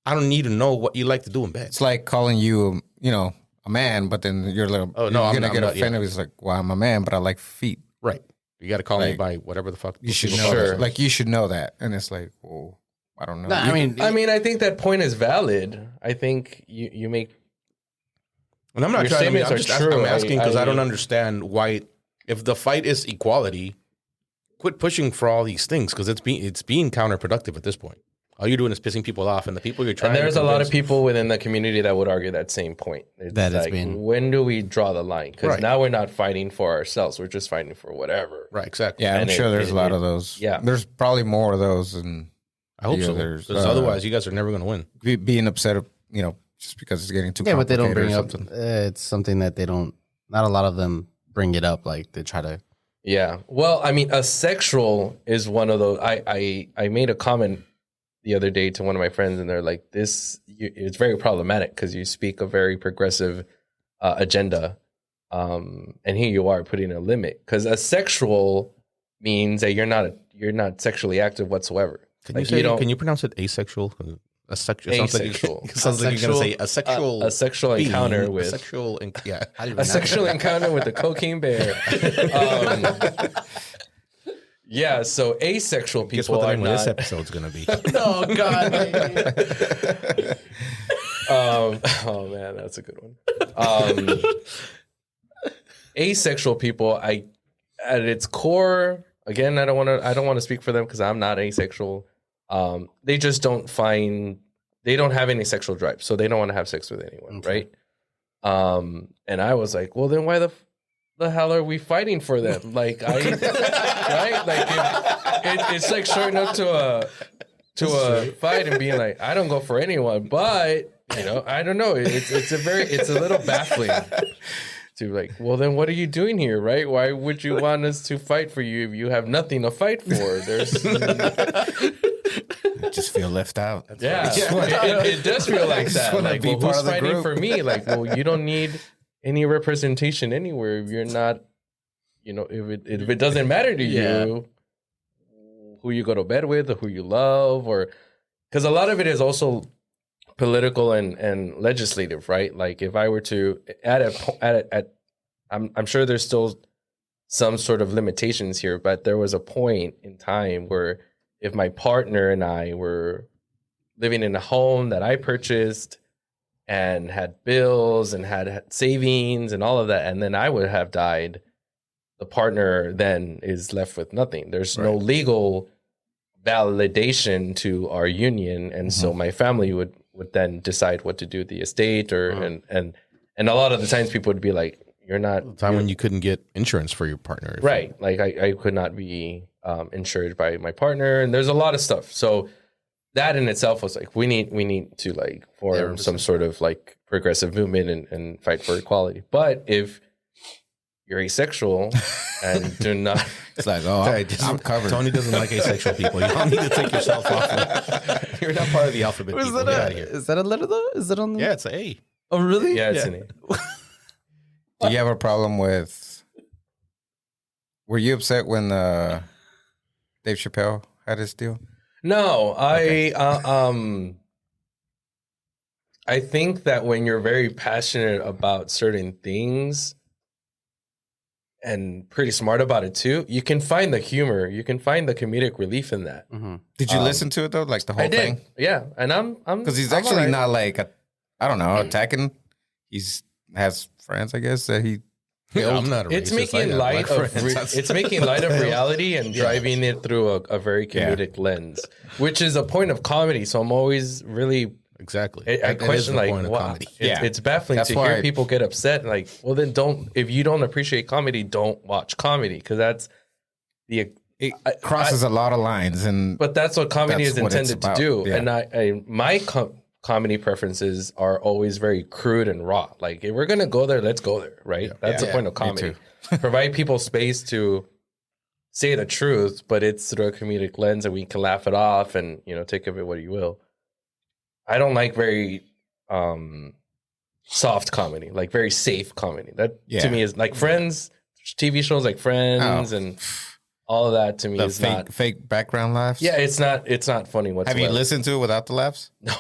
I don't need to know what you like to do in bed. It's like calling you, a man, but then you're like, Oh, no, you're I'm gonna not- get I'm not- offended. It's like, well, I'm a man, but I like feet. Right. You got to call me Like, by whatever the fuck. You should people know. call that. it. Like you should know that, and it's like, well, I don't know. No, I mean, I think that point is valid. I think you make. And I'm not Your trying to. statements I'm are just true. I'm asking because I don't I- understand why. If the fight is equality, quit pushing for all these things because it's being counterproductive at this point. All you're doing is pissing people off, and the people you're trying. And there's to a lot of convince- people within the community that would argue that same point. It's That it's like, been- when do we draw the line? Because Right. now we're not fighting for ourselves; we're just fighting for whatever. Right, exactly. Yeah, I'm And sure there's it- a lot it- of those. yeah. There's probably more of those, and I hope so. there's, Because otherwise, you guys are never going to win. being upset, just because it's getting too yeah, but they don't complicated bring or up. something. It's something that they don't. Not a lot of them bring it up. Like they try to. Yeah. Well, I mean, asexual is one of those. I made a comment the other day to one of my friends, and they're like, it's very problematic because you speak a very progressive agenda. And here you are putting a limit, because asexual means that you're not sexually active whatsoever. Can Like, you you say? don't- Can you pronounce it asexual? Asexual. Asexual. It sounds like you're going to say a sexual. A sexual being, encounter a with sexual. Yeah. How do you a pronounce sexual it? encounter with the cocaine bear. Yeah, so asexual Guess people what the are name of this not. episode's going to be? Oh God! Oh man, that's a good one. Asexual people, at its core, again, I don't want to speak for them because I'm not asexual. They just don't have any sexual drive, so they don't want to have sex with anyone, Okay. right? And I was like, well, then why the hell are we fighting for them? Like right? Like it's like showing up to a fight and being like, I don't go for anyone, but I don't know. It's a little baffling to like, well, then what are you doing here, right? Why would you want us to fight for you if you have nothing to fight for? There's Just feel left out. yeah, it does feel like just that. wanna Like, be well, part who's of the fighting group. for me? Like, well, you don't need any representation anywhere if you're not, if it doesn't matter to Yeah. you who you go to bed with or who you love, or because a lot of it is also political and legislative, right? Like, if I were to I'm sure there's still some sort of limitations here, but there was a point in time where if my partner and I were living in a home that I purchased and had bills and had savings and all of that, and then I would have died, the partner then is left with nothing. There's no legal validation to our union, and so my family would then decide what to do with the estate, or and a lot of the times people would be like, "You're not Time when you couldn't get insurance for your partner. right." Like I could not be insured by my partner, and there's a lot of stuff. So that in itself was like, we need to like form some sort of like progressive movement and fight for equality. But if you're asexual and do not. It's like, oh, I'm covered. Tony doesn't like asexual people. You don't need to take yourself off. You're not part of the alphabet. Is People. that Get out of here. is that a letter though? Is that on? The... Yeah, it's an A. Oh, really? Yeah, it's an A. Do you have a problem with? Were you upset when Dave Chappelle had his deal? No, I think that when you're very passionate about certain things and pretty smart about it too, you can find the humor, you can find the comedic relief in that. Mm-hmm. Did you listen to it though, like the whole I did, thing? yeah. And I'm Because he's I'm actually alright. not like I don't know, attacking. He's has friends, I guess, that he. Yeah, I'm not a It's racist. making I got light black of friends. it's making light of reality and driving it through a very comedic lens, which is a point of comedy. So I'm always really Exactly. I That is question the like, point of wow, comedy. it's baffling That's to why hear people get upset. Like, well, then don't. If you don't appreciate comedy, don't watch comedy because that's the. It crosses a lot of lines, and But that's what comedy That's is what it's intended to about, do. yeah. And my comedy preferences are always very crude and raw. Like, if we're gonna go there, let's go there. Right. That's the point of comedy. Provide people space to say the truth, but it's through a comedic lens, and we can laugh it off and take of it what you will. I don't like very soft comedy, like very safe comedy. That to me is like Friends, TV shows like Friends, and all of that to me the is not fake background laughs. Yeah, it's not funny whatsoever. Have you listened to it without the laughs? No.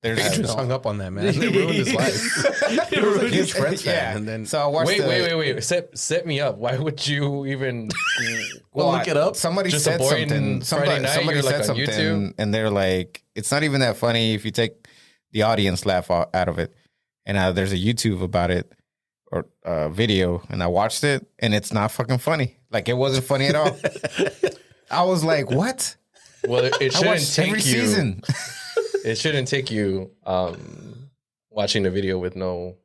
Adrian's hung up on that, man. They ruined his life. He was a huge Friends fan, and then So I watched. Wait. Set me up. Why would you even Look it up? Somebody Just a said boring something. Friday night, Somebody you're, like, said on something, YouTube? and they're like, "It's not even that funny if you take the audience laugh out of it." And there's a YouTube about it or video, and I watched it, and it's not fucking funny. Like it wasn't funny at all. I was like, "What?" Well, it I shouldn't watched take every you. season. It shouldn't take you watching the video with no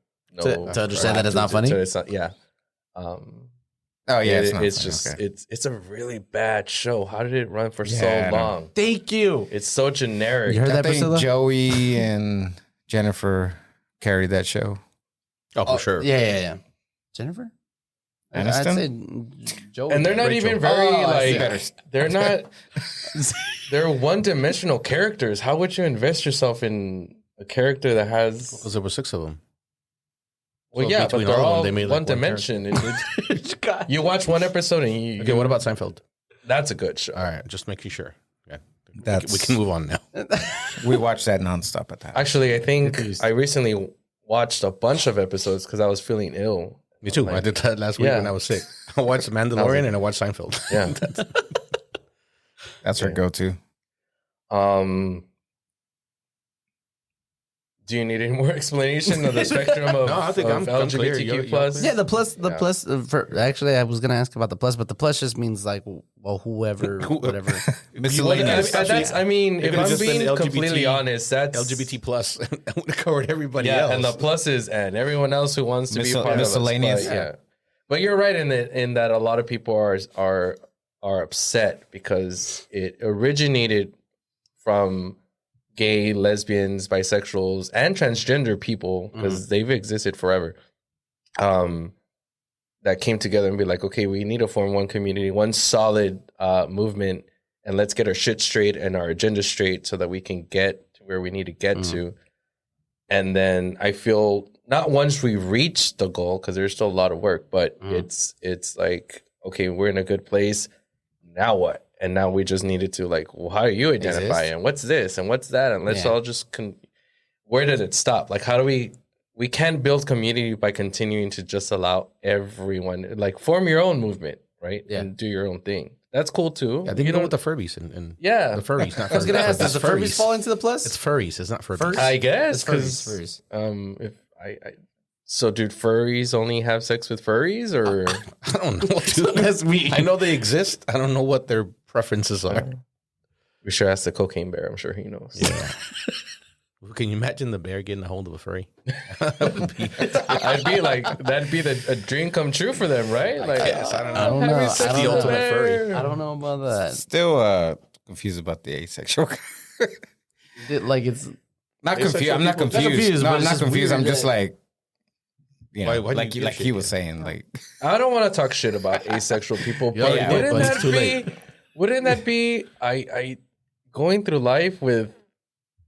To understand that it's not funny? It's not, yeah. Oh yeah, it's not just funny. Okay. it's a really bad show. How did it run for Yeah, I so know. long? Thank you. It's so generic. You heard I that, think Priscilla? Joey and Jennifer carried that show. oh, for sure. Yeah. Jennifer? I'd Aniston? say Joe. And they're not Rachel. even very I see. like they're not they're one-dimensional characters. How would you invest yourself in a character that has Because there were 6 of them. well, So yeah, but between they're all of them, all they made, like, one one dimension. You watch one episode and you Okay, what about Seinfeld? that's a good show. All right, just making sure. Yeah, That's- we can move on now. We watched that nonstop at that. Actually, I think I recently watched a bunch of episodes because I was feeling ill. Me too. I did that last week Yeah. when I was sick. I watched Mandalorian and I watched Seinfeld. Yeah. That's her go-to. Do you need any more explanation of the spectrum of, No, I think of I'm clear. LGBTQ You're plus? clear. Yeah, the plus. For actually, I was gonna ask about the plus, but the plus just means like, well, whoever, whatever. Miscellaneous. I mean, if could've I'm just been being LGBT completely honest, that's LGBT plus. I would have covered everybody yeah, else. and the pluses and everyone else who wants to be part of miscellaneous. it. Yeah, but you're right in that a lot of people are upset because it originated from gay, lesbians, bisexuals, and transgender people because they've existed forever. That came together and be like, okay, we need to form one community, one solid movement, and let's get our shit straight and our agenda straight so that we can get to where we need to get to. And then I feel not once we reach the goal, because there's still a lot of work, but it's like, okay, we're in a good place. Now what? And now we just needed to like, well, how do you identify? And what's this? And what's that? And let's all just, where did it stop? Like, how do we can't build community by continuing to just allow everyone, like form your own movement, right? Yeah. And do your own thing. That's cool too. I think you know with the Furbies and Yeah. the furries. Not I was gonna furries. ask, does the Furbies fall into the plus? It's furries. It's not furries. I guess It's because furries. if I so do furries only have sex with furries or I don't know. Dude. That's me. I know they exist. I don't know what their preferences are. we should ask the cocaine bear. I'm sure he knows. Yeah. Can you imagine the bear getting a hold of a furry? I'd be like, that'd be a dream come true for them, right? Like, guess. I don't know. I don't know. having I sex don't with know. a Ultimate furry. bear. I don't know about that. Still confused about the asexual. Like it's Not confused. I'm not people- confused. confused, No, but I'm it's not just confused. weird I'm just that- like, you know, Why do like you like give he shit, was kid? saying, like I don't want to talk shit about asexual people, You but already did, wouldn't but it's that too be? late. Wouldn't that be? I going through life with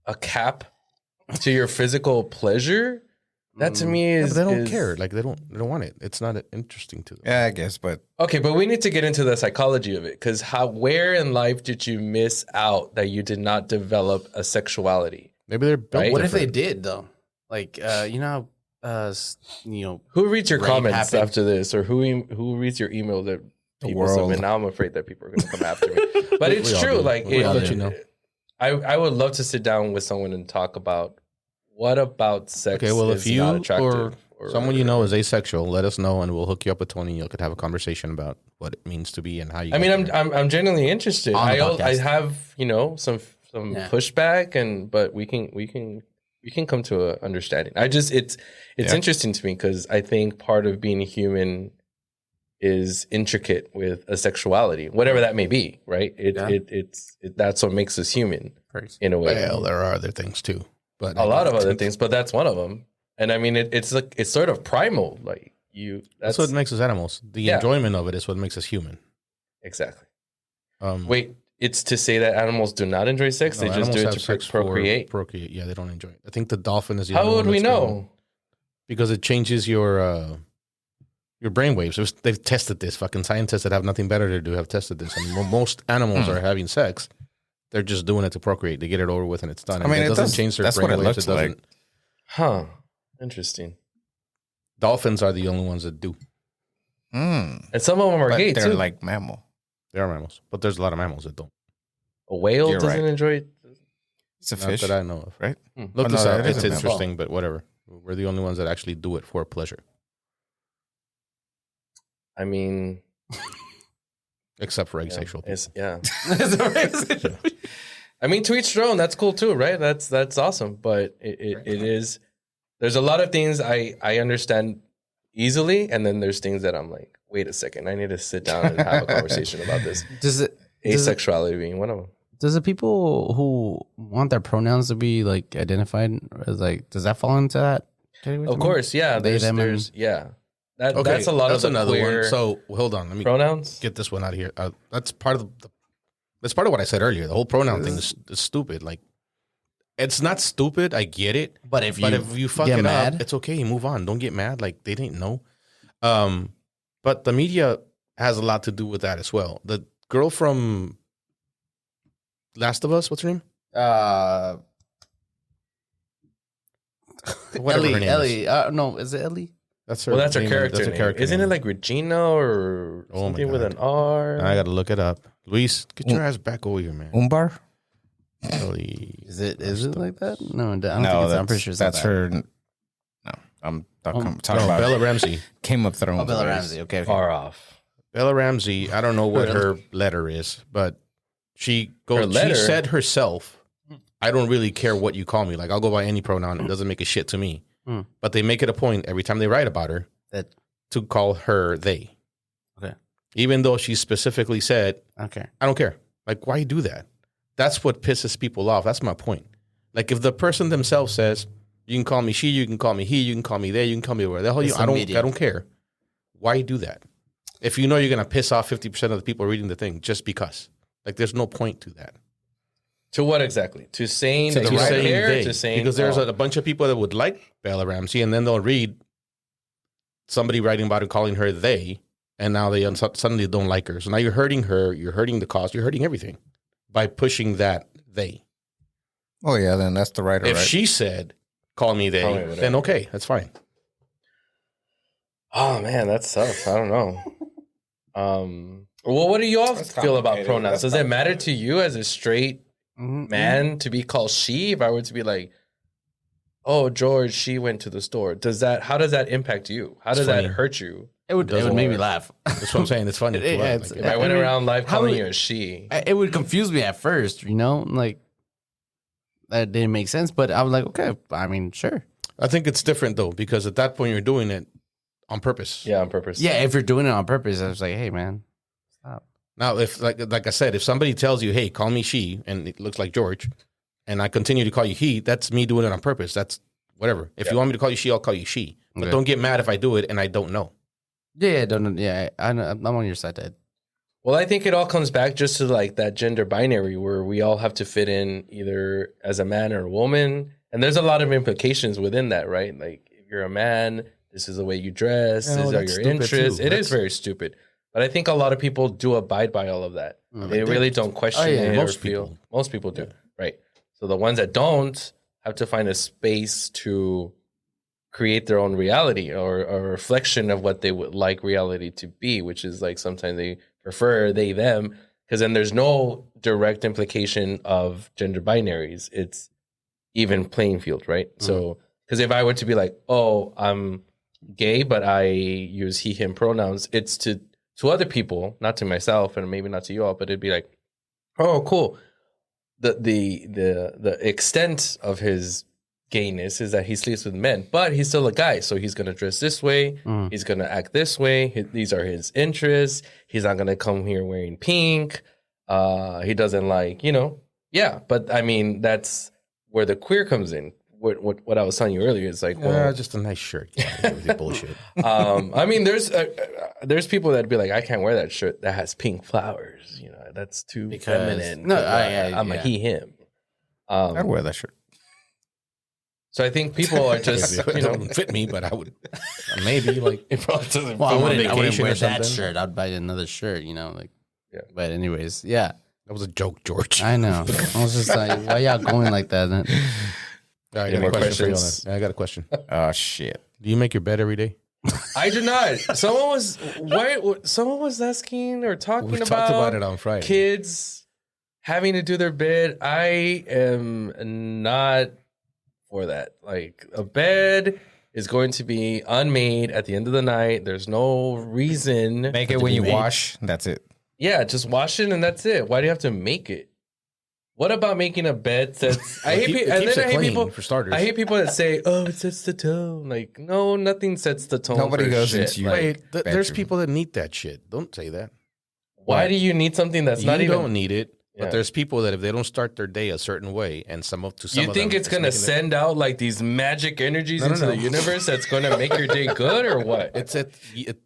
a cap to your physical pleasure. That to me Yeah, is but they don't is- care. Like they don't want it. It's not interesting to them. yeah, I guess, but Okay, but we need to get into the psychology of it because where in life did you miss out that you did not develop a sexuality? Maybe they're built Right? What if they different. did though? Like, Who reads your Rape comments happened. after this, or who reads your email that people world. submit? Now I'm afraid that people are going to come after me. But it's We all true. do. Like, We'll let you know. I would love to sit down with someone and talk about what about sex. Okay, well, is if you not attractive or someone you know is asexual, let us know and we'll hook you up with Tony. You could have a conversation about what it means to be and how you. I mean, got there. I'm genuinely interested. On the I podcast. have some Yeah. pushback, but we can come to an understanding. It's Yeah. interesting to me because I think part of being human is intricate with a sexuality, whatever that may be. Right? That's what makes us human in a way. Well, there are other things too, but A lot of other things, but that's one of them. And I mean, it's like it's sort of primal. Like That's what makes us animals. The Yeah. enjoyment of it is what makes us human. exactly. Um, Wait, it's to say that animals do not enjoy sex; no, they just animals do it have to sex for procreate. Procreate. Yeah, they don't enjoy it. I think the dolphin is the How only would one we that's doing- know? Because it changes your brain waves. They've tested this. Fucking scientists that have nothing better to do have tested this. And when most animals are having sex, they're just doing it to procreate. They get it over with and it's done. I mean, it it doesn't does- change their that's brain what it waves. looks It doesn't. like. Huh? Interesting. Dolphins are the only ones that do. And some of them are But gay they're too. like mammal. They are mammals, but there's a lot of mammals that don't. A whale You're doesn't right. enjoy it. It's a Not fish, that I know of. right? Look Oh, this no, up. it is It's a mammal. interesting, but whatever. We're the only ones that actually do it for pleasure, I mean, except for yeah, asexual people. it's, yeah. I mean, to each their own. That's cool too, right? That's awesome. But it is. There's a lot of things I understand easily, and then there's things that I'm like, wait a second, I need to sit down and have a conversation about this. does it Asexuality being one of them. does the people who want their pronouns to be like identified as like does that fall into that category? Of course, yeah. They, There's, them, and- there's yeah. That's a lot of that's the another queer one. So hold on, let me pronouns. get this one out of here. That's part of that's part of what I said earlier. The whole pronoun thing is stupid. Like, it's not stupid. I get it. But if you fuck get it mad, up, it's okay. You move on. Don't get mad. Like they didn't know. But the media has a lot to do with that as well. The girl from Last of Us, what's her name? Whatever her name is. Ellie. No, is it Ellie? That's her. Well, that's her name. character. That's her name. character. Isn't name. it like Regina or Oh my something with God. an R? I gotta look it up. Luis, get your ass back over here, man. Umbar? Ellie. Is it like that? No, I don't think No, it's. I'm pretty sure it's not that's that. her. No, I'm talking No, about Bella Ramsey. Game of Thrones. Oh, Bella boys. Ramsey. Okay. Far off. Bella Ramsey, I don't know what her letter is, but she Her goes. letter? She said herself, "I don't really care what you call me. Like I'll go by any pronoun. It doesn't make a shit to me." Hmm. But they make it a point every time they write about her That to call her they, okay. even though she specifically said, Okay. "I don't care." Like, why do that? That's what pisses people off. That's my point. Like, if the person themselves says, "You can call me she, you can call me he, you can call me they, you can call me where the hell you," It's the media. I don't care. Why do that? If you know you're gonna piss off 50% of the people reading the thing just because, like, there's no point to that. To what exactly? To saying To that the you don't writing care? they. To saying Because there's oh, a bunch of people that would like Bella Ramsey, and then they'll read somebody writing about it, calling her they, and now they suddenly don't like her. So now you're hurting her, you're hurting the cause, you're hurting everything by pushing that they. Oh yeah, then that's the writer, If right? she said, "Call me they," Call me whatever. then okay, that's fine. Oh man, that's tough. I don't know. Well, what do you all That's feel about complicated. pronouns? That's Does it matter to you as a straight man to be called she? If I were to be like, "Oh, George, she went to the store," how does that impact you? How does that funny. hurt you? It would doesn't make me work. laugh. That's what I'm saying. It's funny. Yeah, Like, it's- If I went I mean, around life how calling would- you a she, It would confuse me at first, you know, like that didn't make sense. But I was like, okay, I mean, sure. I think it's different though, because at that point you're doing it on purpose. yeah, on purpose. Yeah, if you're doing it on purpose, I was like, hey, man, stop. Now, if like I said, if somebody tells you, "Hey, call me she," and it looks like George, and I continue to call you he, that's me doing it on purpose. That's whatever. If you want me to call you she, I'll call you she. But Okay. don't get mad if I do it and I don't know. Yeah, don't. Yeah, I know, I'm on your side, Dad. Well, I think it all comes back just to like that gender binary where we all have to fit in either as a man or a woman. And there's a lot of implications within that, right? Like if you're a man, this is the way you dress, Yeah, these are that's your stupid interests. too. It That's- is very stupid. But I think a lot of people do abide by all of that. They really don't question it most or feel. people. Most people do, right? So the ones that don't have to find a space to create their own reality or a reflection of what they would like reality to be, which is like sometimes they prefer they, them, because then there's no direct implication of gender binaries. It's even playing field, right? So, because if I were to be like, oh, I'm gay, but I use he, him pronouns, it's to other people, not to myself, and maybe not to you all, but it'd be like, oh, cool. The extent of his gayness is that he sleeps with men, but he's still a guy, so he's gonna dress this way, he's gonna act this way. These are his interests. He's not gonna come here wearing pink. He doesn't like, yeah. But I mean, that's where the queer comes in. What I was telling you earlier is like, well, Just a nice shirt. Yeah, with your bullshit. I mean, there's people that'd be like, I can't wear that shirt that has pink flowers. That's too feminine. No, I'm a he, him. I'd wear that shirt. So I think people are just, It don't fit me, but I would maybe like it probably doesn't. Well, I on wouldn't vacation wear or that something. shirt. I'd buy another shirt. Yeah. But anyways, yeah, that was a joke, George. I know. I was just like, why y'all going like that? All right, I Any got more a question for you on questions? that. I got a question. Oh shit. Do you make your bed every day? I do not. Someone was asking or talking We about, talked about it on Friday. kids having to do their bed. I am not for that. Like a bed is going to be unmade at the end of the night. There's no reason. Make for it to when be you made. wash. That's it. Yeah, just wash it and that's it. Why do you have to make it? What about making a bed that's? I hate It people. And keeps then it I hate clean, people. for starters. I hate people that say, "Oh, it sets the tone." Like, no, nothing sets the tone. Nobody for goes shit. into your- Like, Wait, there's bedroom. people that need that shit. Don't say that. why do you need something that's You not even? don't need it. Yeah. But there's people that if they don't start their day a certain way, and some You of think them, it's gonna making send out like these magic energies into no. the universe that's gonna make your day good or what?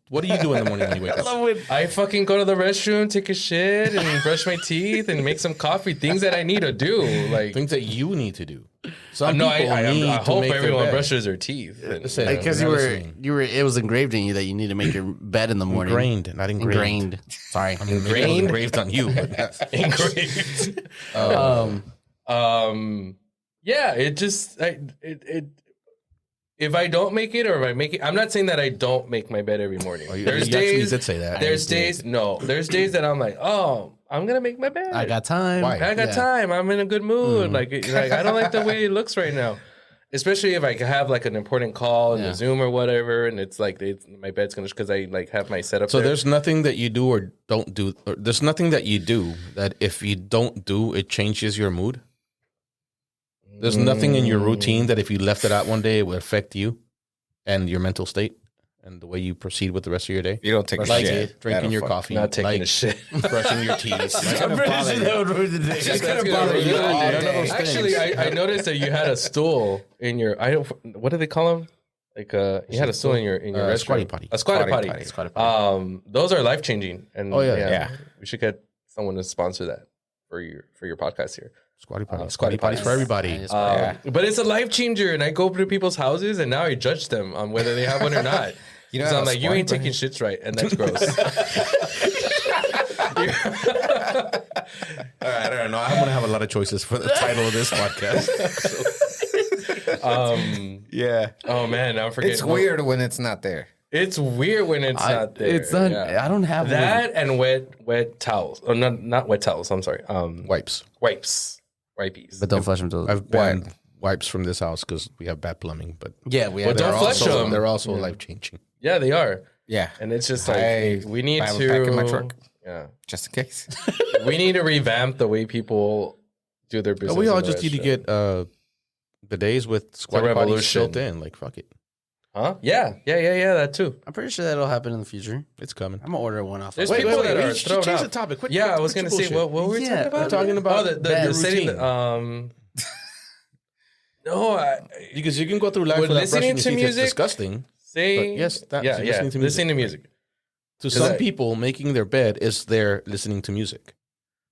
what do you do in the morning when you wake up? I fucking go to the restroom, take a shit, and brush my teeth, and make some coffee. Things that I need to do, like Things that you need to do. Some no, people I need to hope make their everyone bed. brushes their teeth. And, Listen, Because You're you not were, listening. you were, it was engraved in you that you need to make your bed in the morning. Ingrained, not engraved. Ingrained. Sorry. I mean, maybe it was engraved on you. But engraved. Yeah, it just if I don't make it or if I make it, I'm not saying that I don't make my bed every morning. you There's actually days did say that. There's days that I'm like, oh, I'm gonna make my bed. I got time. Why? I got Yeah. time. I'm in a good mood. Like I don't like the way it looks right now. Especially if I have like an important call in Yeah. the Zoom or whatever, and it's like my bed's gonna because I like have my setup. So there. there's nothing that you do or don't do. Or there's nothing that you do that if you don't do, it changes your mood. There's nothing in your routine that if you left it out one day, it would affect you and your mental state and the way you proceed with the rest of your day. You don't take a Like shit. drinking That'll your fuck- coffee, not taking like a shit. brushing your teeth. I'm pretty sure that would ruin the day. That's gonna gonna bother ruin you the all day. day. None of those Actually, I noticed that you had a stool in your. What do they call them? Like you had a stool in your restroom. squatty potty. A squatty potty. Squatty Those are life changing. And Oh, yeah. Yeah. we should get someone to sponsor that for your podcast here. Squatty potty. Squatty Squatty potties for everybody. Nice. But it's a life changer, and I go to people's houses, and now I judge them on whether they have one or not. You know So how I'm like, you squatty ain't taking potty- shits right, and that's gross. All right, I don't know. I'm gonna have a lot of choices for the title of this podcast. Yeah. Oh man, I'm forgetting. It's weird when it's not there. It's weird when it's not there. It's not. yeah. I don't have That and wet towels. Oh, not wet towels. I'm sorry. Wipes. Wipies. But don't flush them till. I've banned wipes from this house because we have bad plumbing, but Yeah, we Well, have. don't they're flush also, them. They're also life changing. Yeah, they are. Yeah. And it's just I like we need buy a to. pack in my truck. Yeah, Just in case. we need to revamp the way people do their business. We all in the just need to restaurant. get the days with squatty potties revolution. built in. Like, fuck it. Huh? Yeah. That too. I'm pretty sure that'll happen in the future. It's coming. I'm gonna order one off. There's of people that we are should thrown change out. the topic. Quit- Yeah, I quit was your gonna say bullshit. what were we Yeah, talking about? we're talking about the your setting routine. No, Because you can go through life With without listening brushing your to teeth. It's music? disgusting. say But yes, that's yeah, listening to music. listening to music. To 'Cause some people, making their bed is their listening to music.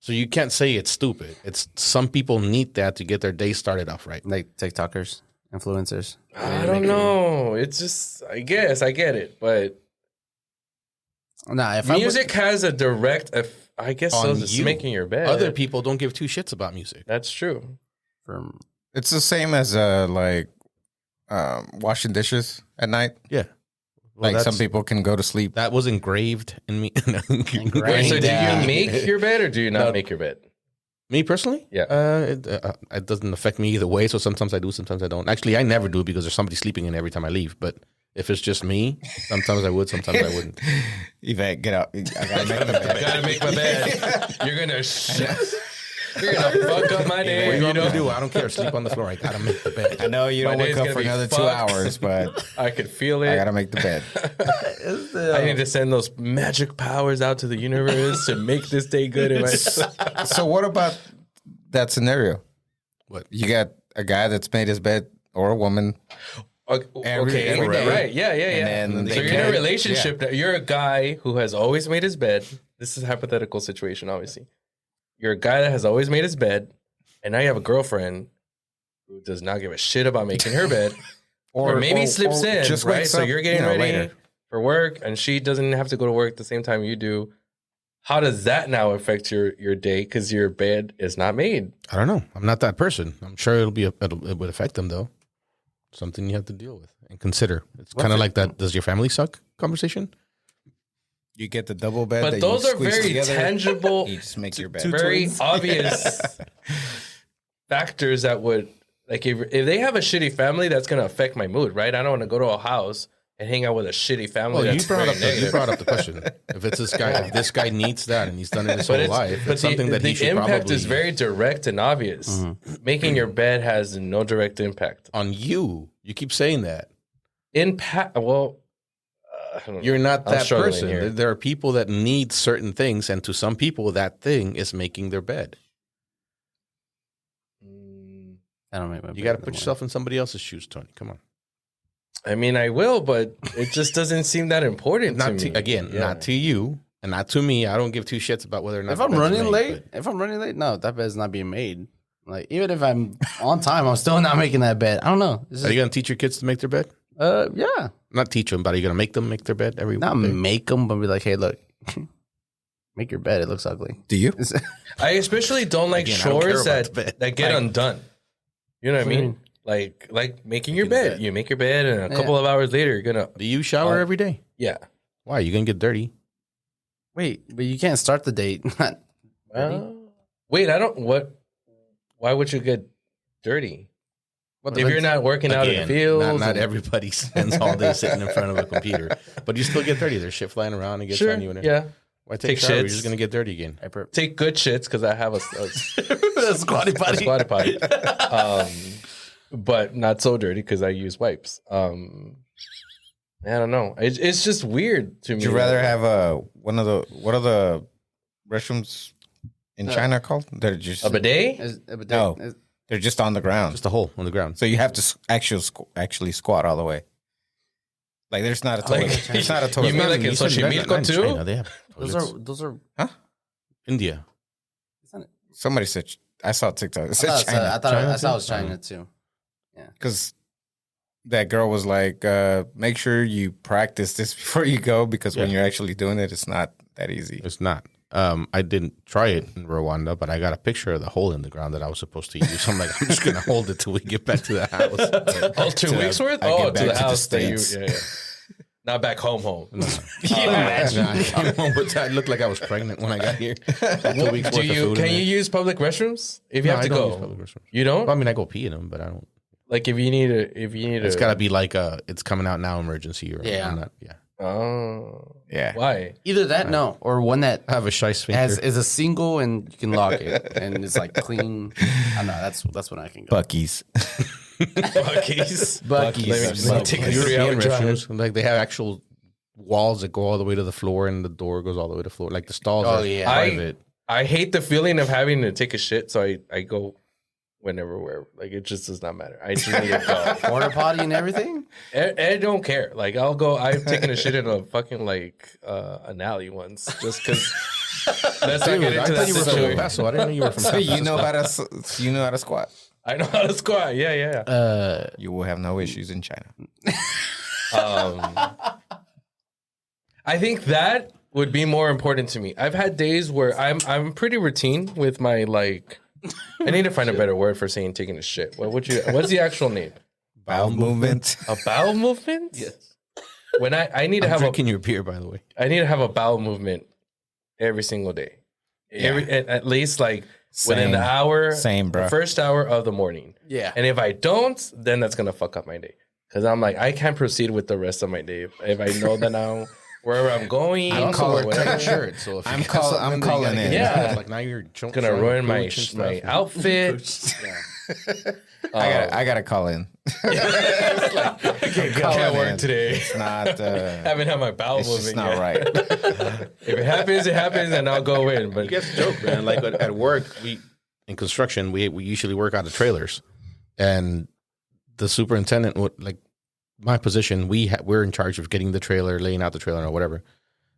So you can't say it's stupid. It's some people need that to get their day started off right. Like TikTokers, influencers. I don't know. It's just, I guess I get it, but Nah, if music has a direct, I guess, so On just you. making your bed. Other people don't give two shits about music. That's true. from It's the same as washing dishes at night. Yeah. Well, Like some people can go to sleep. that was engraved in me. Wait, so do down. you make your bed or do you not make your bed? Me personally? Yeah. It doesn't affect me either way. So sometimes I do, sometimes I don't. Actually, I never do because there's somebody sleeping in every time I leave. But if it's just me, sometimes I would, sometimes I wouldn't. Yvette, get out. I gotta make the bed. Gotta make my bed. You're gonna fuck up my day. What do you You want me to know, do? I don't care. Sleep on the floor. I gotta make the bed. I know you My don't day's wake up gonna for be another 2 fucked. hours, but I could feel I it. gotta make the bed. I need to send those magic powers out to the universe to make this day good. So what about that scenario? What? You got a guy that's made his bed, or a woman. Okay, every day. right, yeah. And then So they you're in a get- relationship. That you're a guy who has always made his bed. This is a hypothetical situation, obviously. You're a guy that has always made his bed, and now you have a girlfriend who does not give a shit about making her bed, or maybe slips in. just Right, wakes so up, you're getting ready later. for work, and she doesn't have to go to work at the same time you do. How does that now affect your day? Because your bed is not made. I don't know. I'm not that person. I'm sure it would affect them though. Something you have to deal with and consider. It's kind of like that. Does your family suck? Conversation. You get the double bed, But that those you are squeeze very together. tangible. You just make your bed. Very obvious factors that would, like, if they have a shitty family, that's going to affect my mood, right? I don't want to go to a house and hang out with a shitty family. Well, that's very you brought up the question. If it's this guy, if this guy needs that and he's done it his whole life, it's something that he should impact probably is very direct and obvious. Making your bed has no direct impact. on you. You keep saying that. Impact. Well, I don't know. You're not I'm that struggling person. here. There are people that need certain things, and to some people, that thing is making their bed. I don't make my. You got to put yourself in somebody else's shoes, Tony. Come on. I mean, I will, but it just doesn't seem that important Not to to, me. again, Yeah. not to you, and not to me. I don't give two shits about whether or not. If the I'm bed's running made, late, no, that bed's not being made. Like even if I'm on time, I'm still not making that bed. I don't know. It's but are you just, going to teach your kids to make their bed? yeah, Not teach them, but are you going to make them make their bed every not day? make them, but be like, hey, look, make your bed. It looks ugly. Do you? I especially don't like Again, I don't care chores about that the bed. that get undone. You know what I What do you mean? Like making your bed. bed. You make your bed, and a couple of hours later, you're gonna Do you shower every day? yeah. Why? You're going to get dirty. Wait, but you can't start the date. Wait, I don't. What? Why would you get dirty? What If you're not working out in the Again, fields, not and- everybody spends all day sitting in front of a computer, but you still get dirty. There's shit flying around and gets sure, on you. And yeah. Why Take take a shower? You're shits. just going to get dirty again. Take good shits because I have a squatty potty. squatty potty, but not so dirty because I use wipes. I don't know. It's just weird to me. Would you rather have what are the restrooms in China called? They're just a bidet? No. They're just on the ground, Just a hole on the ground. so you have to actually squat all the way. Like there's not a toilet. Like- There's not a toilet. You mean like in You said Xochimilco not in too? China, they have Those toilets. are. India. Somebody said I saw TikTok. It I said thought, China I thought I thought it was China too. because that girl was like, "Make sure you practice this before you go because when Yeah. you're actually doing it, it's not that easy." It's not. I didn't try it in Rwanda, but I got a picture of the hole in the ground that I was supposed to use. I'm like, I'm just going to hold it till we get back to the house. Oh, 2 weeks worth? I get Oh, back to the to the house that you. States. Yeah. Not back home. Nah, I came home, but I looked like I was pregnant when I got here. 2 weeks Do worth of you? food Can in you there. use public restrooms if you No, have I to don't go? use public restrooms. You don't? Well, I mean, I go pee in them, but I don't. Like if you need a. It's got to be like it's coming out now emergency. Or Yeah. I'm not, yeah. Oh. Yeah. Why? Either that, no, or one that I have a shy sphincter. is a single and you can lock it and it's like clean. I don't know. That's when I can go. Bucky's. Bucky's. Buc-ee's. Let me take a European 3-hour drive. restrooms, like they have actual walls that go all the way to the floor, and the door goes all the way to the floor. Like the stalls Oh, are yeah. private. I hate the feeling of having to take a shit, so I go wherever. Like it just does not matter. I just need to go. Porta potty and everything. I don't care. Like I'll go. I've taken a shit in a fucking like an alley once, just because. Let's not get I into thought that you were from El situation. Paso. I didn't know you were from So San you know Francisco. how to squat. I know how to squat. Yeah. You will have no issues in China. I think that would be more important to me. I've had days where I'm pretty routine with my like. I need to find a better word for saying taking a shit. What's the actual name? Bowel movement. A bowel movement? Yes. When I need to I'm have drinking your beer, by the way. I need to have a bowel movement every single day. At least like within the hour, Same, bro. the first hour of the morning. Yeah. And if I don't, then that's gonna fuck up my day. Because I'm like, I can't proceed with the rest of my day if I know that now wherever I'm going, I also calling- wear tight shirt, so if I'm you got call- something I'm in there, you calling gotta in. get Yeah. it. Like now you're gonna ruin my gooch and stuff. my outfit. I gotta call in. Can't work today. It's not. Haven't had my bowel It's just movement not yet. right. If it happens, it happens, and I'll go in. But You guys joke, man. Like at work, in construction, we usually work out of trailers, and the superintendent would like my position. We're in charge of getting the trailer, laying out the trailer, or whatever.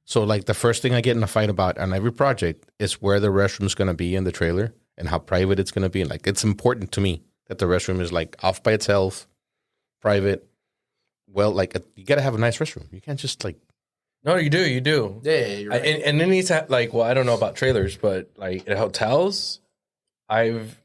So like the first thing I get in a fight about on every project is where the restroom's going to be in the trailer and how private it's going to be. And like it's important to me that the restroom is like off by itself, private. Well, like you got to have a nice restroom. You can't just like. no, you do. Yeah, you're right. And it needs to have, like, well, I don't know about trailers, but like in hotels, I've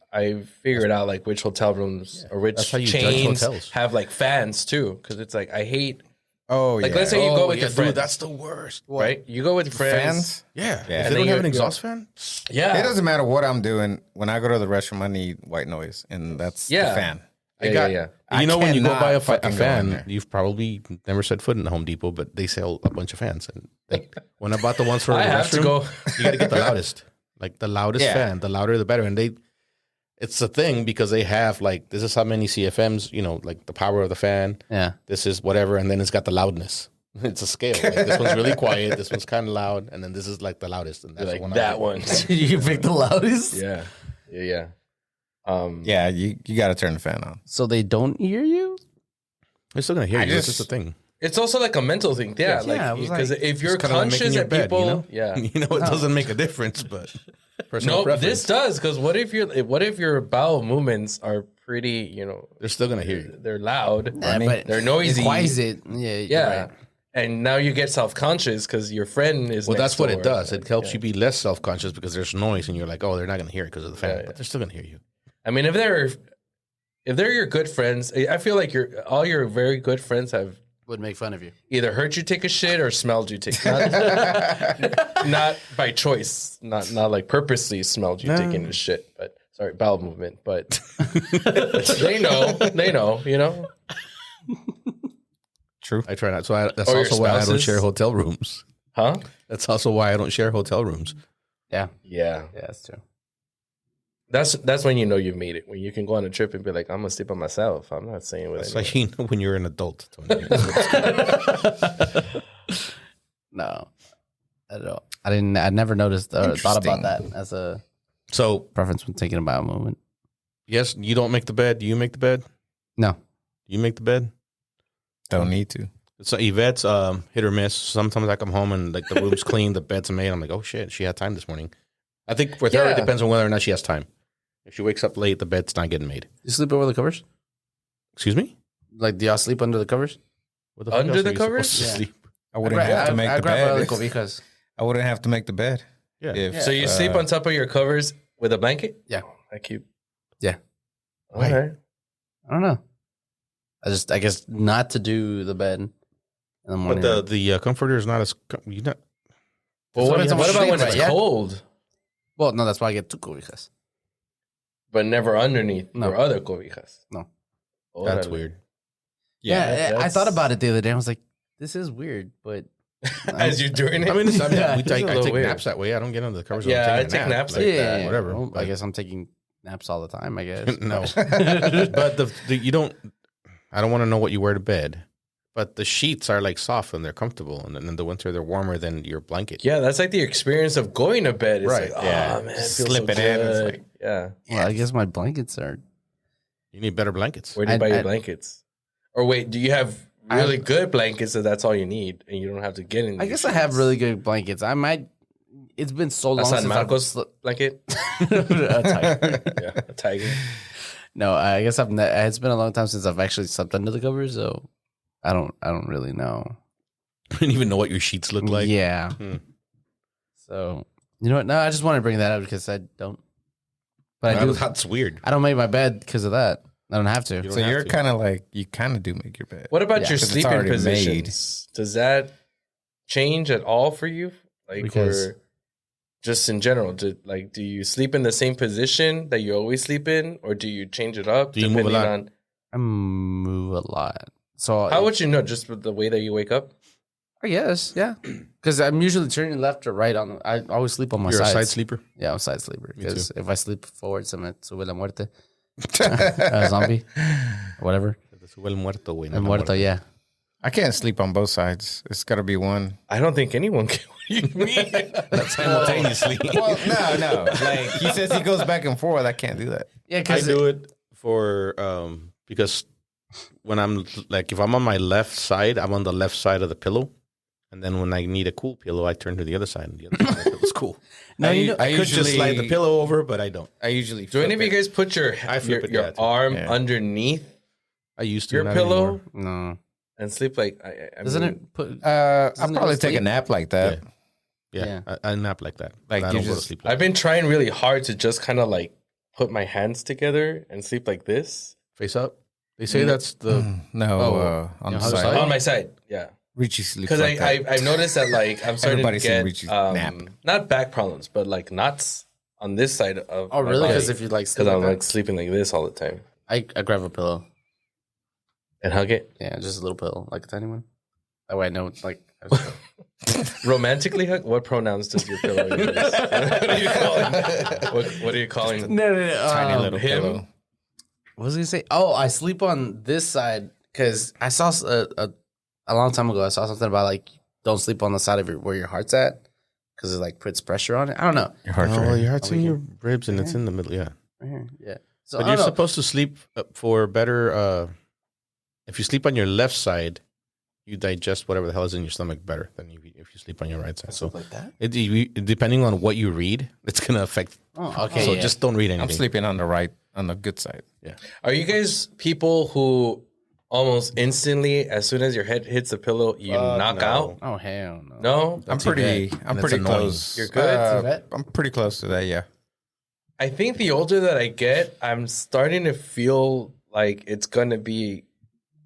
figured out like which hotel rooms or which That's how you judge chains hotels. have like fans too, because it's like I hate Oh, like yeah. let's say you go with your friends, dude, that's the worst. right? You go with your friends, Fans. Yeah, Yeah. if And they then don't have an you- exhaust fan. yeah. It doesn't matter what I'm doing. When I go to the restroom, I need white noise, and that's Yeah. the fan. Yeah. You know, when you go cannot buy a fucking go in fan, there. you've probably never set foot in the Home Depot, but they sell a bunch of fans. And like, when I bought the ones for the I have restroom, to go. you got to get the loudest, like the loudest Yeah. fan. The louder, the better. And it's a thing because they have like this is how many CFMs. You know, like the power of the fan. yeah. This is whatever, and then it's got the loudness. It's a scale. Like, this one's really quiet. This one's kind of loud, and then this is like the loudest. And that's Like the one I that like. one. You picked the loudest. Yeah. Yeah, you got to turn the fan on. So they don't hear you. They're still gonna hear I you. It's just- just a thing. It's also like a mental thing. Yeah. Yeah, it was Because like- if you're It's kinda like making conscious your that bed, people, you know? yeah. You know, it doesn't make a difference, but personal No, preference. this does, because what if your bowel movements are pretty, They're still gonna hear you. they're loud, Yeah, but they're noisy. It quiets it. Yeah. you're yeah. right. And now you get self-conscious because your friend is Well, next that's what it door. does. It helps you be less self-conscious because there's noise, and you're like, oh, they're not gonna hear it because of the fan, Yeah, but they're still gonna hear you. I mean, if they're your good friends, I feel like all your very good friends have Would make fun of you. either heard you take a shit or smelled you take not by choice, not like purposely smelled you taking a shit, but sorry, bowel movement, but they know, True. I try not. So that's Or your also why I don't spouses. share hotel rooms. huh? That's also why I don't share hotel rooms. Yeah. Yeah. Yeah, that's true. That's when you know you've made it. When you can go on a trip and be like, I'm gonna sleep by myself. I'm not staying with It's anyone. like you know when you're an adult. Tony. No, I don't. I never noticed or thought about Interesting. that as a So preference when thinking about a movement. yes, you don't make the bed. Do you make the bed? No. You make the bed. Don't need to. So Yvette's hit or miss. Sometimes I come home and like the room's clean, the bed's made. I'm like, oh shit, she had time this morning. I think with her Yeah. it depends on whether or not she has time. If she wakes up late, the bed's not getting made. You sleep over the covers? Excuse me? Like, do y'all sleep under the covers? What the fuck Under else the are you supposed covers? to Yeah. sleep? I wouldn't have to make I the grab other bed. cobijas. I wouldn't have to make the bed. Yeah. If, So you sleep on top of your covers with a blanket? Yeah. I keep. Yeah. All Why? right. I don't know. I guess not to do the bed in the morning. But the comforter is not as you not. Well, So what, you don't what about sleep when right, it's yeah? cold, Well, no, that's why I get two cobijas. but never underneath No. your other cobijas? No. That's Órale. weird. Yeah, I that's- thought about it the other day. I was like, this is weird, but As you're doing it? I mean, I Yeah, take a little weird. naps that way. I don't get under the covers. Yeah, when I'm I taking a take nap. naps Like, like yeah, that. whatever. Well, I But- guess I'm taking naps all the time. I guess No, but the you don't. I don't want to know what you wear to bed, but the sheets are like soft and they're comfortable, and then in the winter they're warmer than your blanket. Yeah, that's like the experience of going to bed. It's Right. like, oh, Yeah. man, it Just feels slip so it in. It's good. like- yeah. Well, I guess my blankets are You need better blankets. Where do you buy your blankets? Or wait, do you have really good blankets so that's all you need and you don't have to get in? I guess I have really good blankets. I might. It's been so long San since Marcos blanket. a tiger. Yeah, a tiger. No, I guess it's been a long time since I've actually slept under the covers, so I don't really know. I don't even know what your sheets look like. Yeah. So you know what? No, I just wanted to bring that up because I don't. But I do. That's weird. I don't make my bed because of that. I don't have to. So you're kind of like, you kind of do make your bed. What about Yeah, your 'cause it's sleeping already positions? Does that change at all for you? Like, Because- or just in general, do you sleep in the same position that you always sleep in, or do you change it up Do you move a depending lot? on I move a lot. So how would you know? Just with the way that you wake up? I guess, yeah. Because I'm usually turning left or right on. I always sleep on my You're a sides. side sleeper. Yeah, I'm a side sleeper. Me Because if I sleep forward, se me sube la muerte. Zombie, whatever. Te sube el muerto, güey. no El la muerto, muerte. yeah. I can't sleep on both sides. It's got to be one. I don't think anyone can. What do you mean? Simultaneously. Well, no. Like he says he goes back and forth. I can't do that. Yeah, I because do it for because when I'm like, if I'm on my left side, I'm on the left side of the pillow, and then when I need a cool pillow, I turn to the other side, and the other side of the pillow's cool. No, you know, I could just slide the pillow over, but I don't. I usually. Do any of you flip it. guys put your flip it, your yeah, too. arm Yeah. underneath I used to your not pillow anymore. no. and sleep like? I Doesn't mean, it put? I'll Doesn't it probably go take a sleep? nap like that. Yeah, Yeah. I nap like that. Like, I you don't go to just- sleep. Like I've been trying really hard to just kind of like put my hands together and sleep like this face up. They say that's the No, Oh, on you the know, side. on my side. Yeah. Richie sleeps Because like that. I've noticed that like I'm starting Everybody's to seen get Richie's nap. not back problems, but like knots on this side of Oh, really? Because if you like sleep because I'm like like that, sleeping like this all the time I grab a pillow. and hug it Yeah, just a little pillow, like a tiny one. That way I know, like. romantically hug. What pronouns does your pillow use? What are you calling? What are you calling? No. Tiny little him? pillow. What was I gonna say? Oh, I sleep on this side because I saw a long time ago. I saw something about like don't sleep on the side of where your heart's at because it like puts pressure on it. I don't know. Your heart's oh, right. your heart's in your ribs and it's in the middle. Yeah, Right here, yeah. So but I you're don't know. supposed to sleep for better. If you sleep on your left side, you digest whatever the hell is in your stomach better than if you sleep on your right side. So like that. depending on what you read, it's gonna affect. Oh, okay. So yeah. just don't read anything. I'm sleeping on the right, on the good side. Are you guys people who almost instantly, as soon as your head hits the pillow, you knock no. out? Oh hell no. No, I'm That's pretty Yvette, and it's annoying. close. You're good? Yvette? I'm pretty close to that. Yeah. I think the older that I get, I'm starting to feel like it's gonna be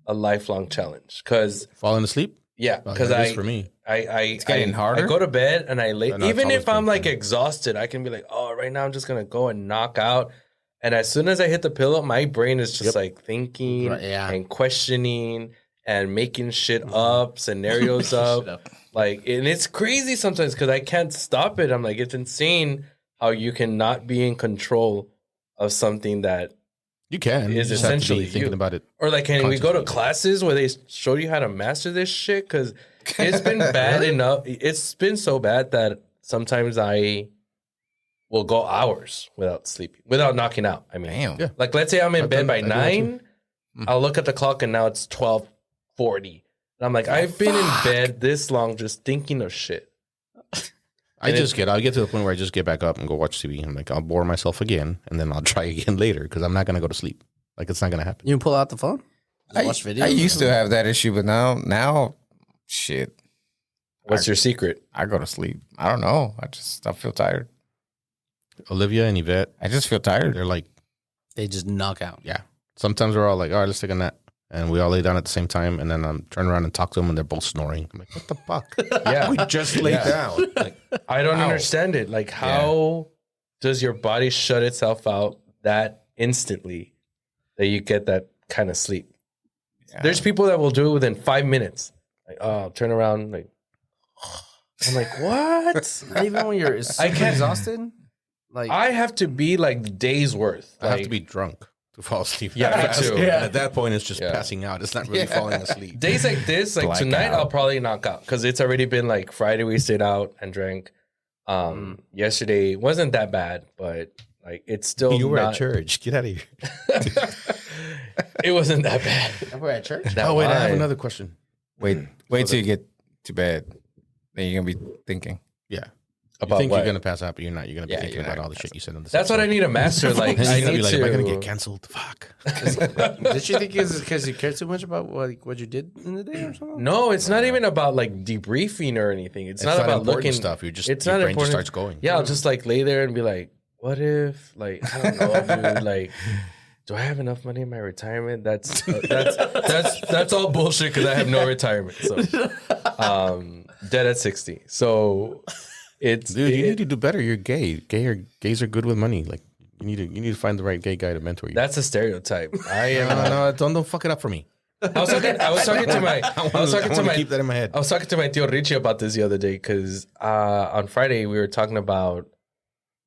a lifelong challenge. Because Falling asleep. yeah, Well, because it is I for me. It's getting harder? I go to bed and I lay. I know, it's Even always if I'm been like fun. exhausted, I can be like, oh, right now I'm just gonna go and knock out. And as soon as I hit the pillow, my brain is just like thinking Right, yeah. and questioning and making shit up, scenarios up. Like, and it's crazy sometimes because I can't stop it. I'm like, it's insane how you cannot be in control of something that, You can. Is You just have to be essentially thinking you. about it. or like, can we go to Consciously. classes where they show you how to master this shit? Because it's been bad enough. It's been so bad that sometimes I will go hours without sleeping, without knocking out. I mean, Damn. Yeah. like let's say I'm in I've bed done- by I do that too. 9, I'll look at the clock and now it's 12:40. And I'm like, I've been in bed this long just thinking of shit. I'll And get to the point where I just get back up and go watch TV. I'm like, I'll bore myself again, and then I'll try again later because I'm not gonna go to sleep. Like it's not gonna happen. You can pull out the phone. Just watch videos. I used to have that issue, but now, shit. What's your secret? I go to sleep. I don't know. I feel tired. Olivia and Yvette, I just feel tired. they're like, They just knock out. yeah. Sometimes we're all like, all right, let's take a nap, and we all lay down at the same time, and then I'm turn around and talk to them, and they're both snoring. I'm like, what the fuck? Yeah. we just laid down. Like, I don't Ow. understand it. Like, how does your body shut itself out that instantly that you get that kind of sleep? Yeah. There's people that will do it within 5 minutes. Like, oh, turn around. Like, I'm like, what? Not even when you're super can't- exhausted. Like I have to be like the day's worth. I have Like, to be drunk to fall asleep. Yeah, me Fast. too. And Yeah. at that point, it's just Yeah. passing out. It's not really falling asleep. days like this, like Black tonight, out. I'll probably knock out because it's already been like Friday. We stayed out and drank. Yesterday wasn't that bad, but like it's still You were not, at church. Get out of here. It wasn't that bad. We're at church. That Oh wait, I have wine. another question. Wait till you get to bed. Then you're gonna be thinking. Yeah. About You think what? you're gonna pass out, but you're not. You're gonna be Yeah, thinking you're not about all gonna the shit you said on this. That's what I episode. need to master. Like, You're I gonna need be like, to. am I gonna get canceled? Fuck. Did you think it was because you cared too much about what you did in the day or something? No, it's not even about like debriefing or anything. It's not about important looking stuff. You just It's your not brain important. just starts going. Yeah, I'll just like lay there and be like, what if? Like, I don't know, dude. Like, do I have enough money in my retirement? That's all bullshit because I have no retirement. So, dead at 60. So, it's Dude, you need to do better. You're gay. Gays are good with money. Like you need to find the right gay guy to mentor you. that's a stereotype. I am. no, don't fuck it up for me. I was talking to my. I was talking to my. Keep that in my head. I was talking to my tío Richie about this the other day because on Friday we were talking about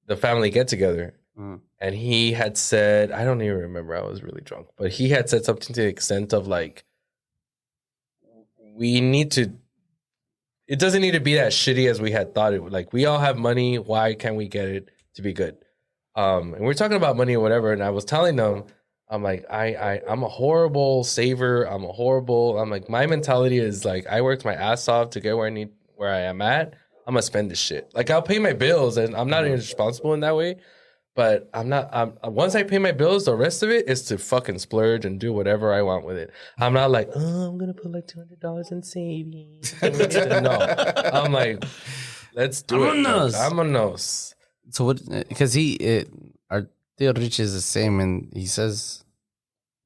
the family get together, and he had said, I don't even remember. I was really drunk, but he had said something to the extent of like, we need to. It doesn't need to be that shitty as we had thought it would. Like, we all have money. Why can't we get it to be good? And we're talking about money or whatever. And I was telling them, I'm like, I'm a horrible saver. I'm like, my mentality is like, I worked my ass off to get where I am at. I'm gonna spend this shit. Like, I'll pay my bills and I'm not irresponsible in that way. But once I pay my bills, the rest of it is to fucking splurge and do whatever I want with it. I'm not like, oh, I'm gonna put like $200 in savings. No, I'm like, let's do it. Vámonos. So what? Because our Theo Rich is the same, and he says,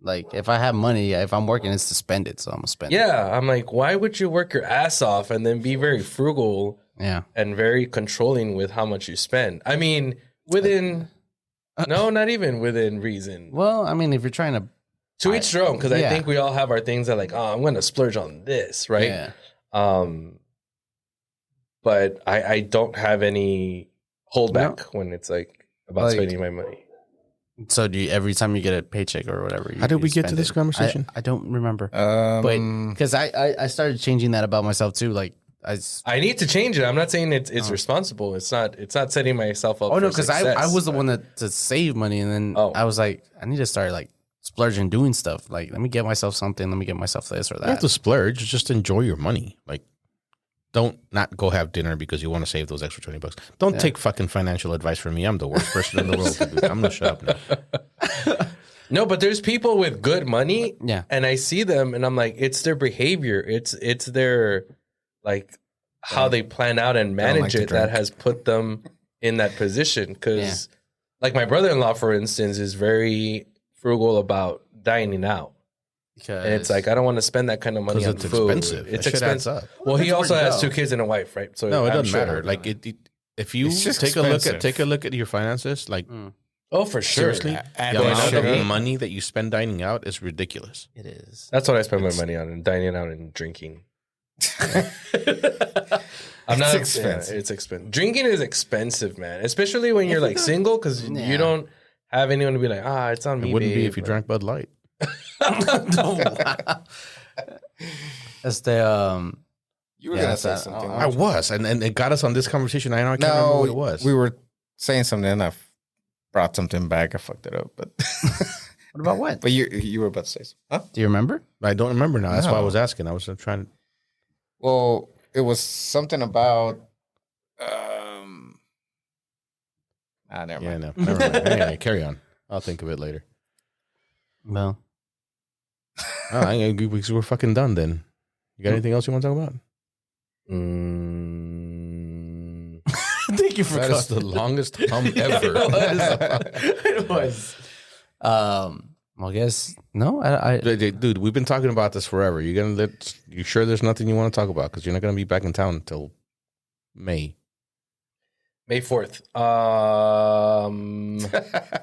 like, if I have money, if I'm working, it's to spend it. So I'm gonna spend it. Yeah, I'm like, why would you work your ass off and then be very frugal Yeah. and very controlling with how much you spend? I mean, within. No, not even within reason. Well, I mean, if you're trying to each their own, because I yeah. think we all have our things that like, oh, I'm going to splurge on this, right? Yeah. But I don't have any holdback when it's like about spending my money. So do you, every time you get a paycheck or whatever? How did we get to spend this it? conversation? I don't remember. But because I started changing that about myself too. Like I need to change it. I'm not saying it's responsible. It's not setting myself up. Oh no, because because I was the one to save money, and then I was like, I need to start like splurging, doing stuff. Like, let me get myself something. Let me get myself this or that. You have to splurge. Just enjoy your money. Like, don't not go have dinner because you want to save those extra $20. Don't take fucking financial advice from me. I'm the worst person in the world to do that. I'm gonna shut up now. No, but there's people with good money, Yeah. and I see them, and I'm like, it's their behavior. It's their like how they plan out and manage it that has put them in that position. Because, like my brother-in-law, for instance, is very frugal about dining out. And it's like, I don't want to spend that kind of money on it's food. expensive. It's That shit adds expensive. up. Well, he Depends also where you has go. 2 kids and a wife, right? So No, it I'm doesn't sure- matter. Like if you It's just take expensive. a look at your finances, like Oh, for sure. seriously, And the it amount should of be. money that you spend dining out is ridiculous. it is. That's what I spend my money on, and dining out and drinking. I'm not expensive. It's expensive. Drinking is expensive, man. Especially when you're like single, because you don't have anyone to be like, it's on me. It wouldn't be babe. if you drank Bud Light. That's the You were Yeah, gonna say that's- something. I was, and it got us on this conversation. I can't remember no, what it was. we were saying something, and I brought something back. I fucked it up, but What about what? but you were about to say something. Huh? Do you remember? I don't remember now. That's why I No. was asking. I was trying to. Well, it was something about. Never Yeah, mind. no. Never mind. Anyway, carry on. I'll think of it later. Well, We're fucking done then. You got anything else you want to talk about? thank you for That is the longest hum ever. It was. Well, I guess no. I Dude, we've been talking about this forever. You sure there's nothing you want to talk about? Because you're not going to be back in town until May. May 4th.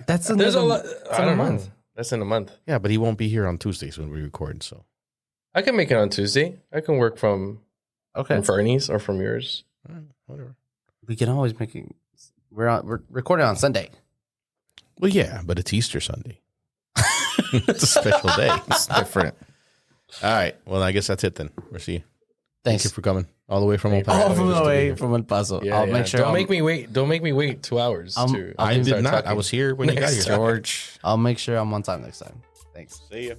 that's There's a lot. It's I in a don't know. month. That's in a month. Yeah, but he won't be here on Tuesdays when we record. So I can make it on Tuesday. I can work from Fernie's or from yours. whatever. We can always make it. We're recording on Sunday. Well, yeah, but it's Easter Sunday. It's a special day. It's different. All right. Well, I guess that's it then. We'll see you. Thank Thanks. you for coming all the way from El Paso. All from Just to be away here. from El Paso. Yeah, I'll make sure. Don't make me wait. Don't make me wait 2 hours. I'm- to I did start not. talking. I was here when you got here. George. I'll make sure I'm on time next time. Thanks. See ya.